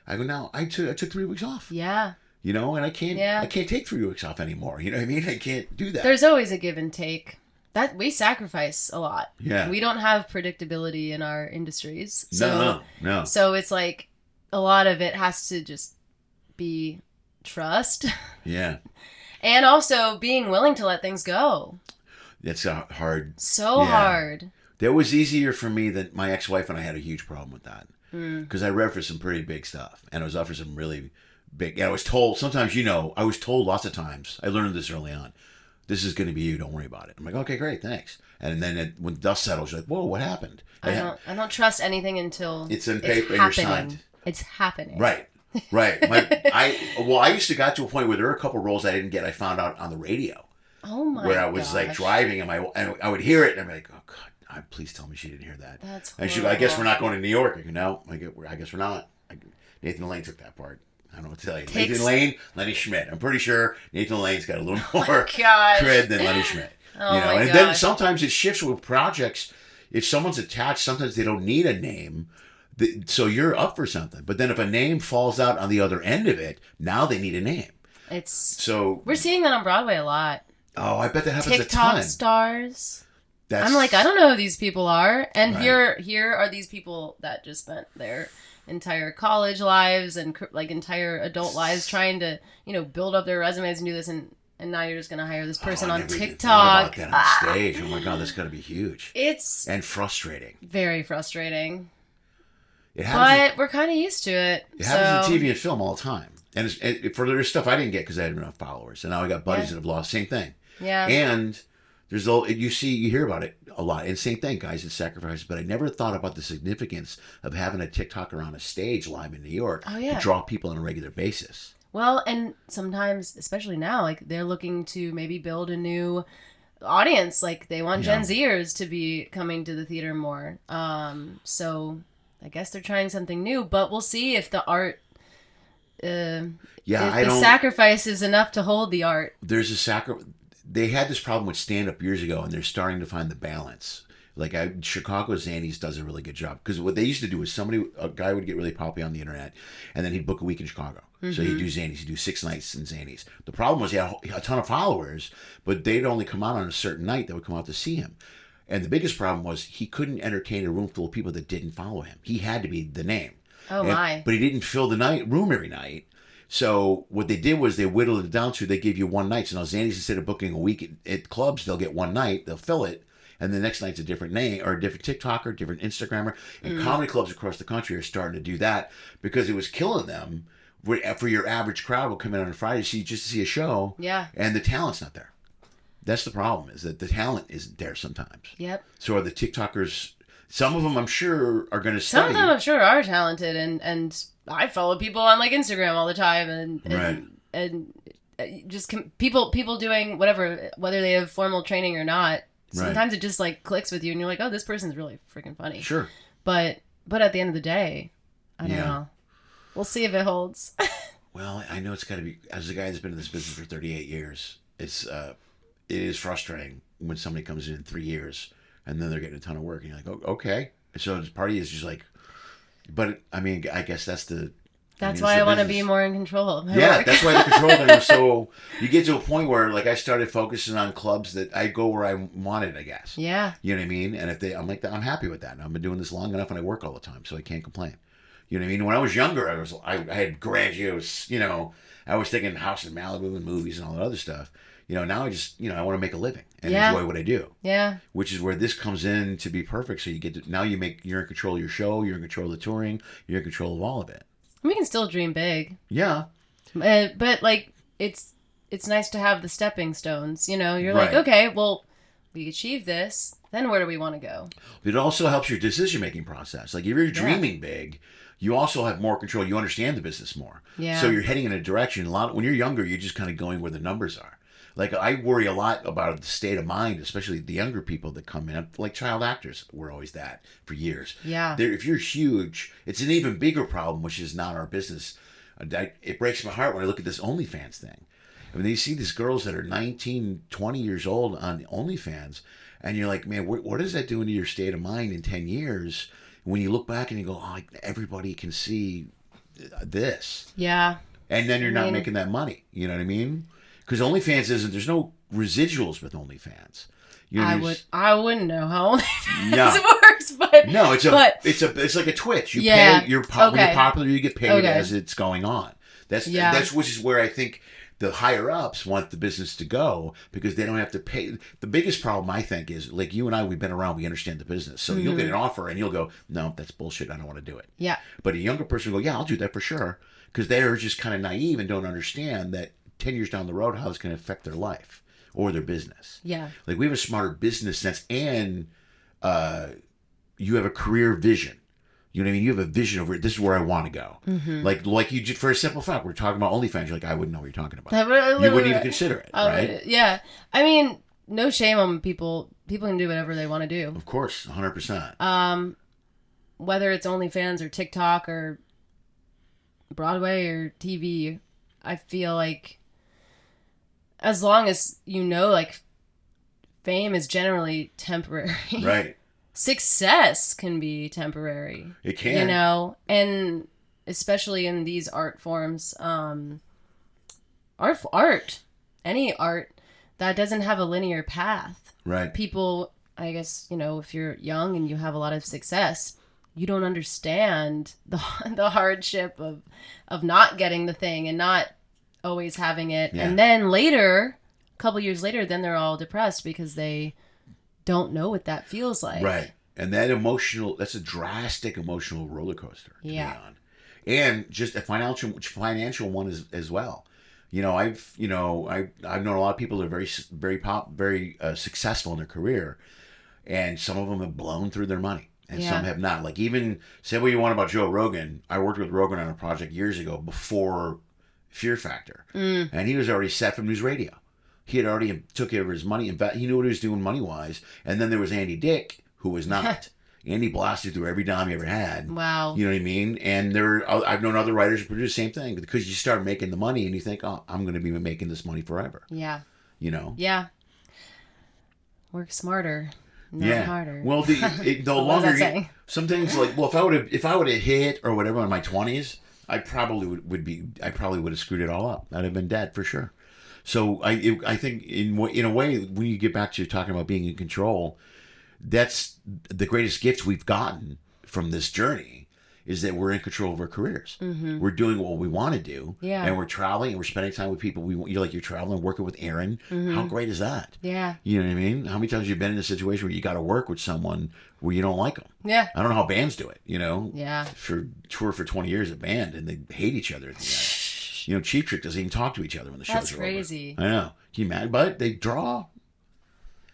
[SPEAKER 1] I go, no, I took 3 weeks off.
[SPEAKER 2] Yeah.
[SPEAKER 1] And I can't take 3 weeks off anymore. You know what I mean? I can't do that.
[SPEAKER 2] There's always a give and take. That we sacrifice a lot.
[SPEAKER 1] Yeah.
[SPEAKER 2] We don't have predictability in our industries. So,
[SPEAKER 1] No.
[SPEAKER 2] So it's like a lot of it has to just be trust.
[SPEAKER 1] Yeah.
[SPEAKER 2] And also being willing to let things go.
[SPEAKER 1] That's hard.
[SPEAKER 2] So hard.
[SPEAKER 1] That was easier for me than my ex-wife, and I had a huge problem with that. Because I read for some pretty big stuff, and I was up for some really big. And I was told sometimes, I was told lots of times. I learned this early on. This is going to be you. Don't worry about it. I'm like, okay, great, thanks. And then when dust settles, you're like, whoa, what happened?
[SPEAKER 2] I don't trust anything until
[SPEAKER 1] it's in paper and you're signed.
[SPEAKER 2] It's happening.
[SPEAKER 1] Right. I used to got to a point where there were a couple roles I didn't get. I found out on the radio.
[SPEAKER 2] Oh my!
[SPEAKER 1] Where I was like driving and I would hear it and I'm like, oh God. Please tell me she didn't hear that.
[SPEAKER 2] That's horrible.
[SPEAKER 1] And she goes, I guess we're not going to New York. I go, no, I guess we're not. Nathan Lane took that part. I don't know what to tell you. Nathan Lane, Lenny Schmidt. I'm pretty sure Nathan Lane's got a little more cred than Lenny Schmidt. And then sometimes it shifts with projects. If someone's attached, sometimes they don't need a name. So you're up for something. But then if a name falls out on the other end of it, now they need a name.
[SPEAKER 2] We're seeing that on Broadway a lot.
[SPEAKER 1] Oh, I bet that happens a ton.
[SPEAKER 2] TikTok stars. I'm like, I don't know who these people are. And here are these people that just spent their entire college lives and like entire adult lives trying to, build up their resumes and do this. And now you're just going to hire this person on TikTok.
[SPEAKER 1] About that on stage. Oh my God, that's got to be huge.
[SPEAKER 2] And
[SPEAKER 1] frustrating.
[SPEAKER 2] Very frustrating.
[SPEAKER 1] It happens.
[SPEAKER 2] But we're kind of used to it.
[SPEAKER 1] It happens in TV and film all the time. And for there's stuff I didn't get because I had enough followers, and now I got buddies that have lost. Same thing.
[SPEAKER 2] Yeah.
[SPEAKER 1] And there's you hear about it a lot. And same thing, guys. It's sacrifice. But I never thought about the significance of having a TikToker on a stage live in New York to draw people on a regular basis.
[SPEAKER 2] Well, and sometimes, especially now, like they're looking to maybe build a new audience. Like they want Gen Zers to be coming to the theater more. So I guess they're trying something new. But we'll see if the art. The sacrifice is enough to hold the art.
[SPEAKER 1] There's They had this problem with stand-up years ago, and they're starting to find the balance. Like Chicago Zanies does a really good job, because what they used to do is a guy would get really popular on the internet, and then he'd book a week in Chicago. Mm-hmm. So he'd do Zanies, he'd do 6 nights in Zanies. The problem was he had a ton of followers, but they'd only come out on a certain night that would come out to see him. And the biggest problem was he couldn't entertain a room full of people that didn't follow him. He had to be the name. But he didn't fill the room every night. So what they did was they whittled it down to they give you one night. So now Zanies, instead of booking a week at clubs, they'll get one night, they'll fill it, and the next night's a different name or a different TikToker, different Instagrammer. And comedy clubs across the country are starting to do that because it was killing them. For your average crowd will come in on a Friday just to see a show, and the talent's not there. That's the problem, is that the talent isn't there sometimes.
[SPEAKER 2] Yep.
[SPEAKER 1] So are the TikTokers... Some of them, I'm sure, are going to study.
[SPEAKER 2] Some of them, I'm sure, are talented, and I follow people on like Instagram all the time, and just people doing whatever, whether they have formal training or not. Sometimes it just like clicks with you, and you're like, oh, this person's really freaking funny.
[SPEAKER 1] Sure.
[SPEAKER 2] But at the end of the day, I don't know. We'll see if it holds.
[SPEAKER 1] Well, I know it's got to be. As a guy that's been in this business for 38 years, it is frustrating when somebody comes in 3 years. And then they're getting a ton of work, and you're like, oh, okay. So this party is just like, but I mean, I guess that's
[SPEAKER 2] why I want to be more in control of my work.
[SPEAKER 1] That's why the control thing was so. You get to a point where, like, I started focusing on clubs that I go where I wanted, I guess. Yeah. You know what I mean? And I'm like, I'm happy with that. And I've been doing this long enough, and I work all the time, so I can't complain. You know what I mean? When I was younger, I had grandiose, I was thinking House in Malibu and movies and all that other stuff. Now I just, I want to make a living and enjoy what I do. Yeah. Which is where this comes in to be perfect. So you get to, now you're in control of your show, you're in control of the touring, you're in control of all of it.
[SPEAKER 2] We can still dream big.
[SPEAKER 1] Yeah.
[SPEAKER 2] But like, it's nice to have the stepping stones, you're like, okay, well, we achieved this. Then where do we want to go?
[SPEAKER 1] It also helps your decision-making process. Like if you're dreaming big, you also have more control. You understand the business more. Yeah. So you're heading in a direction. When you're younger, you're just kind of going where the numbers are. Like, I worry a lot about the state of mind, especially the younger people that come in. Like, child actors were always that for years. Yeah. If you're huge, it's an even bigger problem, which is not our business. It breaks my heart when I look at this OnlyFans thing. I mean, you see these girls that are 19, 20 years old on OnlyFans, and you're like, man, what is that doing to your state of mind in 10 years? When you look back and you go, oh, everybody can see this. Yeah. And then you're not making that money. You know what I mean? Because OnlyFans there's no residuals with OnlyFans.
[SPEAKER 2] I wouldn't know how OnlyFans works, but
[SPEAKER 1] no, it's like a Twitch. Pay, when you're popular, you get paid as it's going on. That's which is where I think the higher ups want the business to go, because they don't have to pay. The biggest problem, I think, is like you and I, we've been around, we understand the business. So you'll get an offer and you'll go, no, that's bullshit. I don't want to do it. Yeah. But a younger person will go, yeah, I'll do that for sure, because they're just kind of naive and don't understand that 10 years down the road, how it's going to affect their life or their business. Yeah. Like, we have a smarter business sense, and you have a career vision. You know what I mean? You have a vision over it. This is where I want to go. Mm-hmm. Like you, for a simple fact, we're talking about OnlyFans. You're like, I wouldn't know what you're talking about. You wouldn't even consider it, right?
[SPEAKER 2] Yeah. I mean, no shame on people. People can do whatever they want to do.
[SPEAKER 1] Of course, 100%.
[SPEAKER 2] Whether it's OnlyFans or TikTok or Broadway or TV, I feel like, as long as like, fame is generally temporary. Right. Success can be temporary.
[SPEAKER 1] It can.
[SPEAKER 2] And especially in these art forms, any art that doesn't have a linear path. Right. People, I guess, if you're young and you have a lot of success, you don't understand the hardship of not getting the thing and not always having it. Yeah. And then later, a couple years later, then they're all depressed because they don't know what that feels like. Right.
[SPEAKER 1] And that's a drastic emotional roller coaster to be on. And just a financial one as well. I've known a lot of people that are very successful in their career, and some of them have blown through their money, and some have not. Like, even say what you want about Joe Rogan. I worked with Rogan on a project years ago before Fear Factor, and he was already set from news radio. He had already took care of his money. In fact, he knew what he was doing money wise. And then there was Andy Dick, who was not. Andy blasted through every dime he ever had.
[SPEAKER 2] Wow.
[SPEAKER 1] You know what I mean? And I've known other writers who produce the same thing, because you start making the money and you think, oh, I'm going to be making this money forever.
[SPEAKER 2] Yeah.
[SPEAKER 1] Yeah.
[SPEAKER 2] Work smarter, not harder.
[SPEAKER 1] Well, the longer some things, like, well, if I would have hit or whatever in my 20s, I probably would have screwed it all up. I'd have been dead for sure. So I think in a way, when you get back to talking about being in control, that's the greatest gift we've gotten from this journey, is that we're in control of our careers. Mm-hmm. We're doing what we want to do, and we're traveling and we're spending time with people. You're traveling, working with Aaron. Mm-hmm. How great is that? Yeah, you know what I mean. How many times have you been in a situation where you got to work with someone where you don't like them? Yeah, I don't know how bands do it. For tour for 20 years, a band, and they hate each other at the end. Cheap Trick doesn't even talk to each other when the shows are over. That's crazy. I know. Can you imagine? But they draw.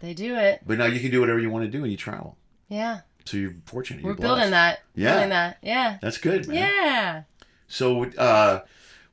[SPEAKER 2] They do it.
[SPEAKER 1] But now you can do whatever you want to do when you travel.
[SPEAKER 2] Yeah.
[SPEAKER 1] So you're fortunate.
[SPEAKER 2] We're building that.
[SPEAKER 1] Yeah.
[SPEAKER 2] Building that. Yeah.
[SPEAKER 1] That's good, man.
[SPEAKER 2] Yeah.
[SPEAKER 1] So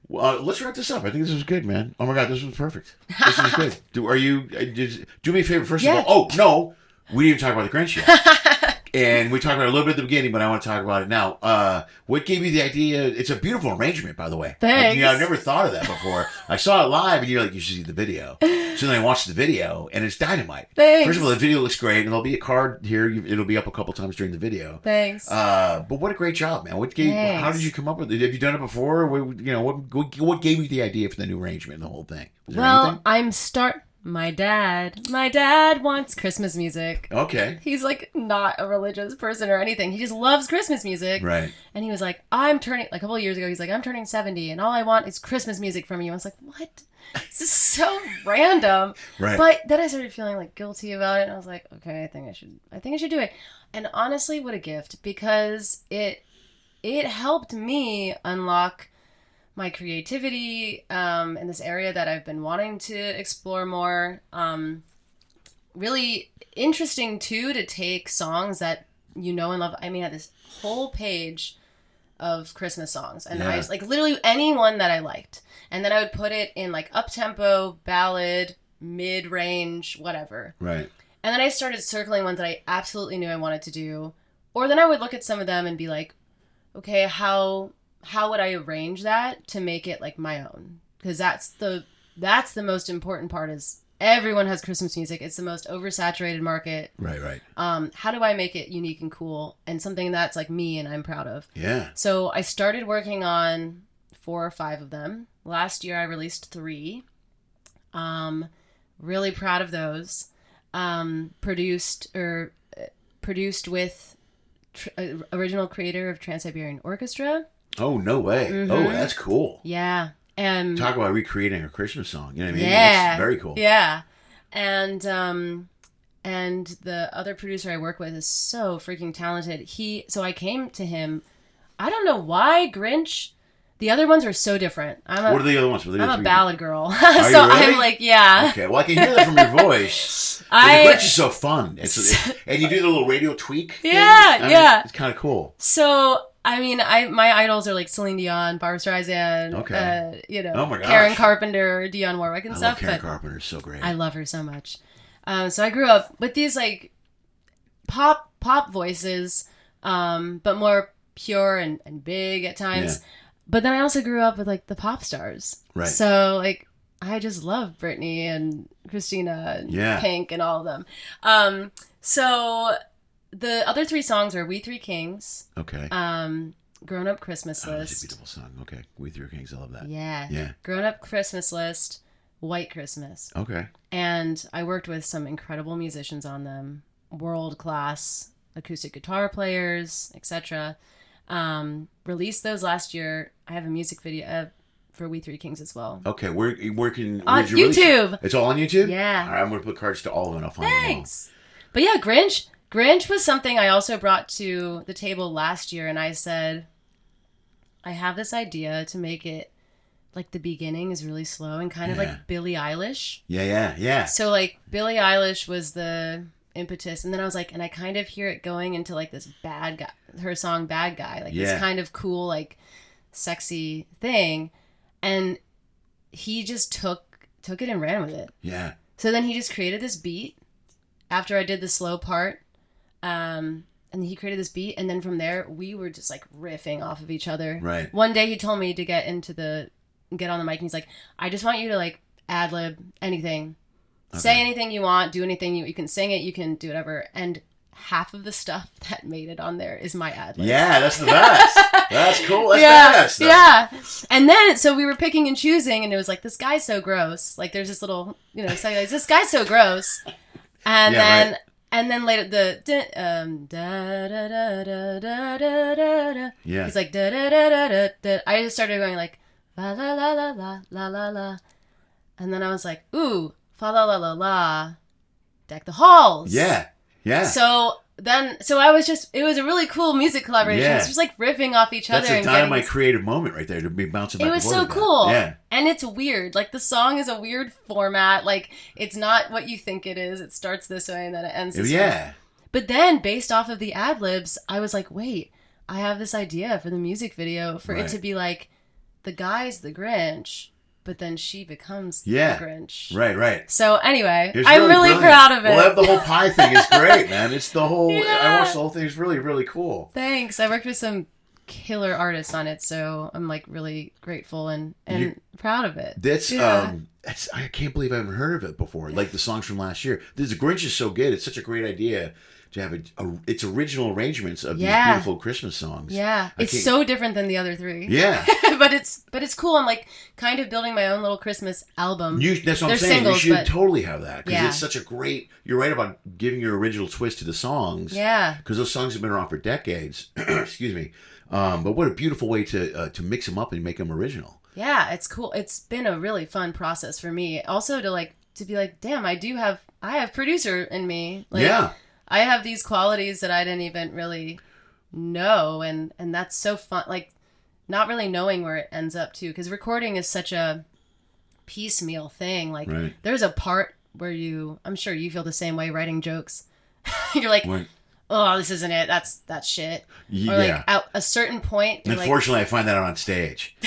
[SPEAKER 1] let's wrap this up. I think this was good, man. Oh my God, this was perfect. This was good. Do me a favor, first of all. Oh, no. We didn't even talk about the Grinch yet. And we talked about it a little bit at the beginning, but I want to talk about it now. What gave you the idea? It's a beautiful arrangement, by the way.
[SPEAKER 2] Thanks.
[SPEAKER 1] I've never thought of that before. I saw it live, and you're like, you should see the video. So then I watched the video, and it's dynamite.
[SPEAKER 2] Thanks.
[SPEAKER 1] First of all, the video looks great, and there'll be a card here. It'll be up a couple times during the video.
[SPEAKER 2] Thanks.
[SPEAKER 1] But what a great job, man. How did you come up with it? Have you done it before? What gave you the idea for the new arrangement and the whole thing?
[SPEAKER 2] Well, My dad wants Christmas music.
[SPEAKER 1] Okay.
[SPEAKER 2] He's like not a religious person or anything. He just loves Christmas music.
[SPEAKER 1] Right.
[SPEAKER 2] And he was like, a couple of years ago, he's like, I'm turning 70 and all I want is Christmas music from you. I was like, what? This is so random.
[SPEAKER 1] Right.
[SPEAKER 2] But then I started feeling like guilty about it. And I was like, okay, I think I should do it. And honestly, what a gift, because it helped me unlock my creativity in this area that I've been wanting to explore more. Really interesting too to take songs that and love. I mean, I had this whole page of Christmas songs, and I was like literally any one that I liked, and then I would put it in like up-tempo, ballad, mid-range, whatever.
[SPEAKER 1] Right.
[SPEAKER 2] And then I started circling ones that I absolutely knew I wanted to do, or then I would look at some of them and be like, okay, how would I arrange that to make it like my own? Because that's the most important part, is everyone has Christmas music. It's the most oversaturated market.
[SPEAKER 1] Right.
[SPEAKER 2] How do I make it unique and cool and something that's like me and I'm proud of?
[SPEAKER 1] Yeah.
[SPEAKER 2] So I started working on 4 or 5 of them. Last year I released 3. Really proud of those. Produced with original creator of Trans-Siberian Orchestra.
[SPEAKER 1] Oh, no way. Mm-hmm. Oh, that's cool.
[SPEAKER 2] Yeah.
[SPEAKER 1] Talk about recreating a Christmas song. You know what I mean?
[SPEAKER 2] Yeah.
[SPEAKER 1] That's very cool.
[SPEAKER 2] Yeah. And the other producer I work with is so freaking talented. So I came to him. I don't know why Grinch. The other ones are so different.
[SPEAKER 1] What are the other ones?
[SPEAKER 2] I'm a ballad girl.
[SPEAKER 1] Are you really?
[SPEAKER 2] I'm like, yeah.
[SPEAKER 1] Okay, well, I can hear that from your voice. The Grinch is so fun. And you do the little radio tweak thing.
[SPEAKER 2] Yeah.
[SPEAKER 1] It's kind of cool.
[SPEAKER 2] So, I mean, my idols are like Celine Dion, Barbra Streisand,
[SPEAKER 1] oh my gosh,
[SPEAKER 2] Karen Carpenter, Dionne Warwick and stuff.
[SPEAKER 1] I love Karen Carpenter. So great.
[SPEAKER 2] I love her so much. So I grew up with these like pop voices, but more pure and big at times. Yeah. But then I also grew up with like the pop stars. Right. So like I just love Britney and Christina and Pink and all of them. So the other 3 songs are We Three Kings.
[SPEAKER 1] Okay.
[SPEAKER 2] Grown Up Christmas List.
[SPEAKER 1] That's a beautiful song. Okay. We Three Kings. I love that.
[SPEAKER 2] Yeah. Grown Up Christmas List. White Christmas.
[SPEAKER 1] Okay.
[SPEAKER 2] And I worked with some incredible musicians on them. World class acoustic guitar players, etc. Released those last year. I have a music video for We Three Kings as well.
[SPEAKER 1] Okay, where can
[SPEAKER 2] on YouTube?
[SPEAKER 1] It's all on YouTube.
[SPEAKER 2] Yeah.
[SPEAKER 1] All right, I'm gonna put cards to all of them. I'll find them all.
[SPEAKER 2] But yeah, Grinch. Grinch was something I also brought to the table last year, and I said, I have this idea to make it like the beginning is really slow and kind of like Billie Eilish.
[SPEAKER 1] Yeah.
[SPEAKER 2] So like Billie Eilish was the impetus, and then I was like, and I kind of hear it going into like this bad guy, her song Bad Guy, like this kind of cool, like sexy thing, and he just took it and ran with it.
[SPEAKER 1] Yeah.
[SPEAKER 2] So then he just created this beat after I did the slow part, and he created this beat, and then from there we were just like riffing off of each other.
[SPEAKER 1] Right.
[SPEAKER 2] One day he told me to get on the mic, and he's like, I just want you to like ad lib anything. Okay. Say anything you want, do anything you can sing it, you can do whatever. And half of the stuff that made it on there is my ad lib.
[SPEAKER 1] Yeah, that's the best. That's cool. That's badass.
[SPEAKER 2] Yeah. And then, so we were picking and choosing, and it was like, this guy's so gross. Like, there's this little, saying like, this guy's so gross. And then, right. And then later, the da da da da da da da da. Yeah. He's like, da da da da da da. I just started going like, la la la la la la la la. And then I was like, ooh. Fa la la la la, deck the halls.
[SPEAKER 1] Yeah.
[SPEAKER 2] So I was just, it was a really cool music collaboration. Yeah. It was just like riffing off each other.
[SPEAKER 1] That's a dynamite creative moment right there to be bouncing back and forth.
[SPEAKER 2] It was so cool. Yeah. And it's weird. Like the song is a weird format. Like it's not what you think it is. It starts this way and then it ends this way. But then based off of the ad libs, I was like, wait, I have this idea for the music video for it to be like, the guy's the Grinch. But then she becomes the Grinch.
[SPEAKER 1] Right.
[SPEAKER 2] So anyway, I'm really proud of it.
[SPEAKER 1] Well, the whole pie thing is great, man. It's the whole, I watched the whole thing. It's really, really cool.
[SPEAKER 2] Thanks. I worked with some killer artists on it, so I'm like really grateful and proud of it.
[SPEAKER 1] That's, I can't believe I haven't heard of it before. Like the songs from last year. The Grinch is so good. It's such a great idea to have its original arrangements of these beautiful Christmas songs.
[SPEAKER 2] Yeah. It's so different than the other three.
[SPEAKER 1] Yeah.
[SPEAKER 2] but it's cool. I'm like kind of building my own little Christmas album.
[SPEAKER 1] That's what I'm saying. Singles, you should totally have that. Because it's such a great, you're right about giving your original twist to the songs.
[SPEAKER 2] Yeah.
[SPEAKER 1] Because those songs have been around for decades. Excuse me. But what a beautiful way to mix them up and make them original.
[SPEAKER 2] Yeah, it's cool. It's been a really fun process for me. Also to be like, damn, I have producer in me. Like, I have these qualities that I didn't even really know, and that's so fun. Like, not really knowing where it ends up to, because recording is such a piecemeal thing. Like, there's a part where I'm sure you feel the same way writing jokes. You're like, oh, this isn't it. That's shit. Or like at a certain point.
[SPEAKER 1] Unfortunately, I find that out on stage.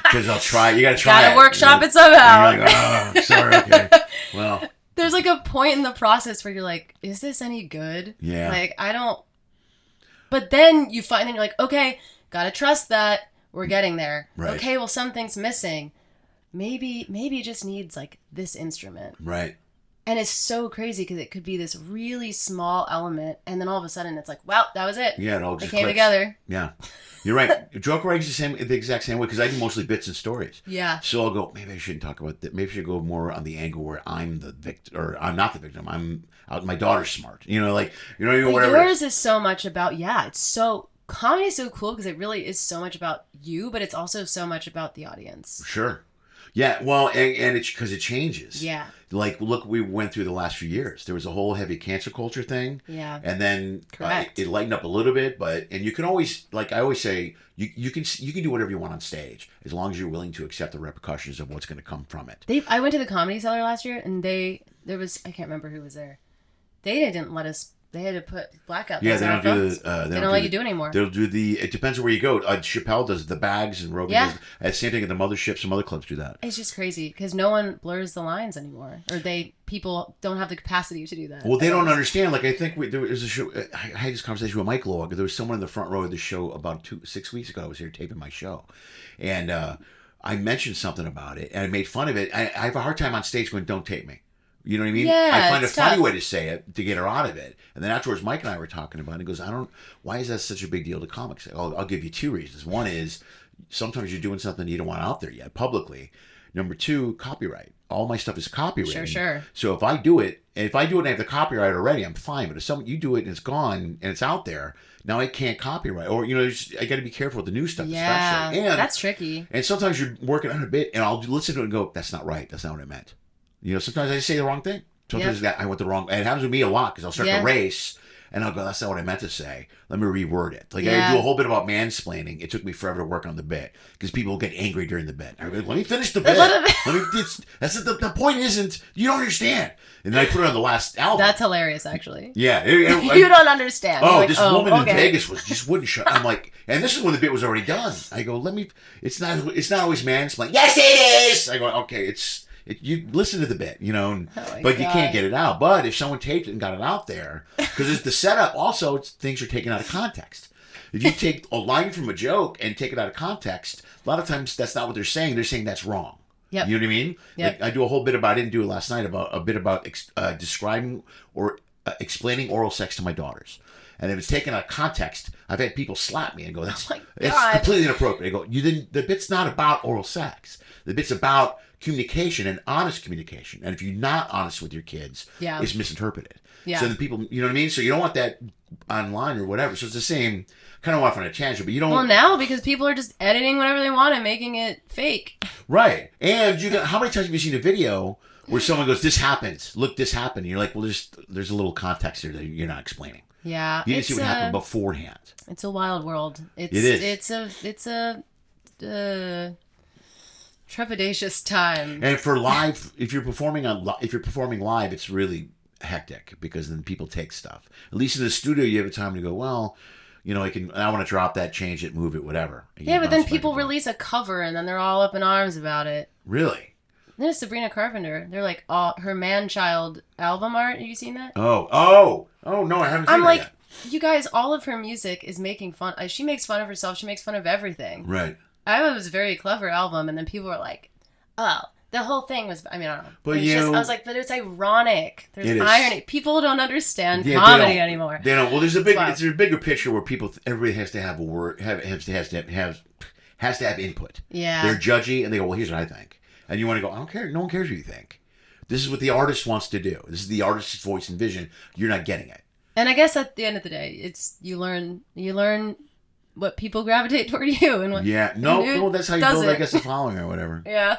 [SPEAKER 1] Because I'll try. You got to try.
[SPEAKER 2] Gotta workshop it somehow.
[SPEAKER 1] And you're like, oh, sorry. Okay. Well.
[SPEAKER 2] There's like a point in the process where you're like, is this any good?
[SPEAKER 1] Yeah.
[SPEAKER 2] Like, I don't. But then you find, then you're like, okay, gotta trust that we're getting there.
[SPEAKER 1] Right.
[SPEAKER 2] Okay, well, something's missing. Maybe it just needs like this instrument.
[SPEAKER 1] Right.
[SPEAKER 2] And it's so crazy because it could be this really small element, and then all of a sudden it's like, well, that was it.
[SPEAKER 1] Yeah, it all just
[SPEAKER 2] came
[SPEAKER 1] clicks.
[SPEAKER 2] together.
[SPEAKER 1] Yeah, you're right. Joke writing's the exact same way because I do mostly bits and stories.
[SPEAKER 2] Yeah.
[SPEAKER 1] So I'll go, maybe I shouldn't talk about that. Maybe I should go more on the angle where I'm the victim, or I'm not the victim. I'm out. My daughter's smart. Whatever.
[SPEAKER 2] Yours is so much about it's so. Comedy is so cool because it really is so much about you, but it's also so much about the audience.
[SPEAKER 1] Sure. Yeah, well, and it's because it changes.
[SPEAKER 2] Yeah.
[SPEAKER 1] Like, look, we went through the last few years. There was a whole heavy cancel culture thing.
[SPEAKER 2] Yeah.
[SPEAKER 1] And then it lightened up a little bit, and you can always, like I always say, you can do whatever you want on stage as long as you're willing to accept the repercussions of what's going to come from it.
[SPEAKER 2] I went to the Comedy Cellar last year, and there was, I can't remember who was there. They didn't let us. They had to put blackout.
[SPEAKER 1] Yeah, they don't do
[SPEAKER 2] they don't let you do anymore.
[SPEAKER 1] They'll do it depends on where you go. Chappelle does the bags, and Rogan does the same thing at the Mothership. Some other clubs do that.
[SPEAKER 2] It's just crazy because no one blurs the lines anymore, or people don't have the capacity to do that.
[SPEAKER 1] Well, they don't understand. Like, I think there was a show. I had this conversation with Mike Log. There was someone in the front row of the show about 6 weeks ago. I was here taping my show, and I mentioned something about it, and I made fun of it. I have a hard time on stage going, "Don't tape me." You know what I mean?
[SPEAKER 2] Yeah,
[SPEAKER 1] I find a funny way to say it to get her out of it. And then afterwards, Mike and I were talking about it. He goes, why is that such a big deal to comics? I'll give you two reasons. One is sometimes you're doing something you don't want out there yet publicly. Number two, copyright. All my stuff is copyrighted.
[SPEAKER 2] Sure.
[SPEAKER 1] So if I do it and I have the copyright already, I'm fine. But if you do it and it's gone and it's out there, now I can't copyright. Or, I got to be careful with the new stuff, especially. And
[SPEAKER 2] that's tricky.
[SPEAKER 1] And sometimes you're working on a bit and I'll listen to it and go, that's not right. That's not what I meant. Sometimes I say the wrong thing. Sometimes I went the wrong. And it happens with me a lot because I'll start to race, and I'll go, that's not what I meant to say. Let me reword it. Like
[SPEAKER 2] Yeah.
[SPEAKER 1] I do a whole bit about mansplaining. It took me forever to work on the bit because people get angry during the bit. I go, let me finish the bit. The point isn't, you don't understand. And then I put it on the last album.
[SPEAKER 2] That's hilarious, actually.
[SPEAKER 1] Yeah.
[SPEAKER 2] You don't understand.
[SPEAKER 1] Oh,
[SPEAKER 2] Like,
[SPEAKER 1] this woman in
[SPEAKER 2] okay.
[SPEAKER 1] Vegas just wouldn't shut. I'm like, and this is when the bit was already done. I go, it's not always mansplaining. Yes, it is. I go, okay, you listen to the bit, but you can't get it out. But if someone taped it and got it out there, because it's the setup, also things are taken out of context. If you take a line from a joke and take it out of context, a lot of times that's not what they're saying. They're saying that's wrong.
[SPEAKER 2] Yep.
[SPEAKER 1] You know what I mean?
[SPEAKER 2] Yep.
[SPEAKER 1] Like I do a whole bit about, I didn't do it last night, about describing or explaining oral sex to my daughters. And if it's taken out of context, I've had people slap me and go, that's completely inappropriate. I go, the bit's not about oral sex. The bit's about communication and honest communication. And if you're not honest with your kids, it's misinterpreted.
[SPEAKER 2] Yeah.
[SPEAKER 1] So then people, you know what I mean? So you don't want that online or whatever. So it's the same, kind of off on a tangent, but you don't.
[SPEAKER 2] Well, now because people are just editing whatever they want and making it fake.
[SPEAKER 1] Right. And how many times have you seen a video where someone goes, this happens, look, this happened. And you're like, well, there's a little context there that you're not explaining.
[SPEAKER 2] Yeah.
[SPEAKER 1] You didn't see what happened beforehand.
[SPEAKER 2] It's a wild world.
[SPEAKER 1] It is.
[SPEAKER 2] It's a trepidatious time.
[SPEAKER 1] And for live, if you're performing live, it's really hectic because then people take stuff. At least in the studio, you have a time to go, well, I want to drop that, change it, move it, whatever.
[SPEAKER 2] Yeah, but then people release a cover and then they're all up in arms about it.
[SPEAKER 1] Really?
[SPEAKER 2] Then Sabrina Carpenter. They're like, her Man-Child album art. Have you seen that?
[SPEAKER 1] Oh, no, I haven't seen
[SPEAKER 2] I'm
[SPEAKER 1] that
[SPEAKER 2] like,
[SPEAKER 1] yet.
[SPEAKER 2] you guys, all of her music is making fun. She makes fun of herself. She makes fun of everything.
[SPEAKER 1] Right.
[SPEAKER 2] I thought it was a very clever album, and then people were like, oh, the whole thing was, I don't know.
[SPEAKER 1] But
[SPEAKER 2] I was like, but it's ironic. There's irony. People don't understand
[SPEAKER 1] Yeah,
[SPEAKER 2] comedy anymore.
[SPEAKER 1] They don't. Well, there's a bigger picture where everybody has to have a word, has to have input.
[SPEAKER 2] Yeah.
[SPEAKER 1] They're judgy, and they go, well, here's what I think. And you want to go, I don't care. No one cares what you think. This is what the artist wants to do. This is the artist's voice and vision. You're not getting it.
[SPEAKER 2] And I guess at the end of the day, it's you learn what people gravitate toward you and what.
[SPEAKER 1] Yeah. No, that's how you build, I guess, a following or whatever.
[SPEAKER 2] Yeah.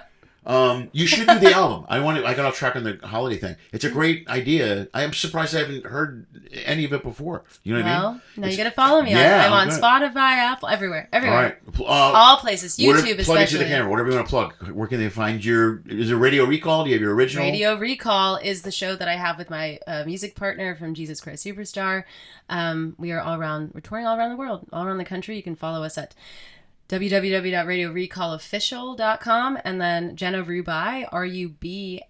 [SPEAKER 1] You should do the album. I got off track on the holiday thing. It's a great idea. I am surprised I haven't heard any of it before. You know what I mean?
[SPEAKER 2] Well, now you got to follow me.
[SPEAKER 1] Yeah,
[SPEAKER 2] I'm on Spotify, Apple, everywhere.
[SPEAKER 1] All right.
[SPEAKER 2] All places. YouTube especially.
[SPEAKER 1] Plug it to the camera. Whatever you want to plug. Where can they find is it Radio Recall? Do you have your original?
[SPEAKER 2] Radio Recall is the show that I have with my music partner from Jesus Christ Superstar. We're touring all around the world, all around the country. You can follow us at www.radiorecallofficial.com and then Jenna Rubaii,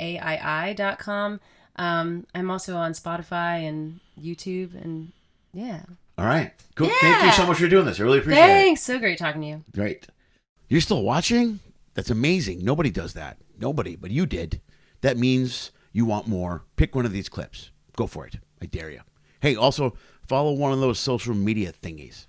[SPEAKER 2] RUBAII.com. I'm also on Spotify and YouTube and yeah.
[SPEAKER 1] All right. Cool.
[SPEAKER 2] Yeah.
[SPEAKER 1] Thank you so much for doing this. I really appreciate it.
[SPEAKER 2] Thanks. So great talking to you.
[SPEAKER 1] Great. You're still watching? That's amazing. Nobody does that. Nobody, but you did. That means you want more. Pick one of these clips. Go for it. I dare you. Hey, also follow one of those social media thingies.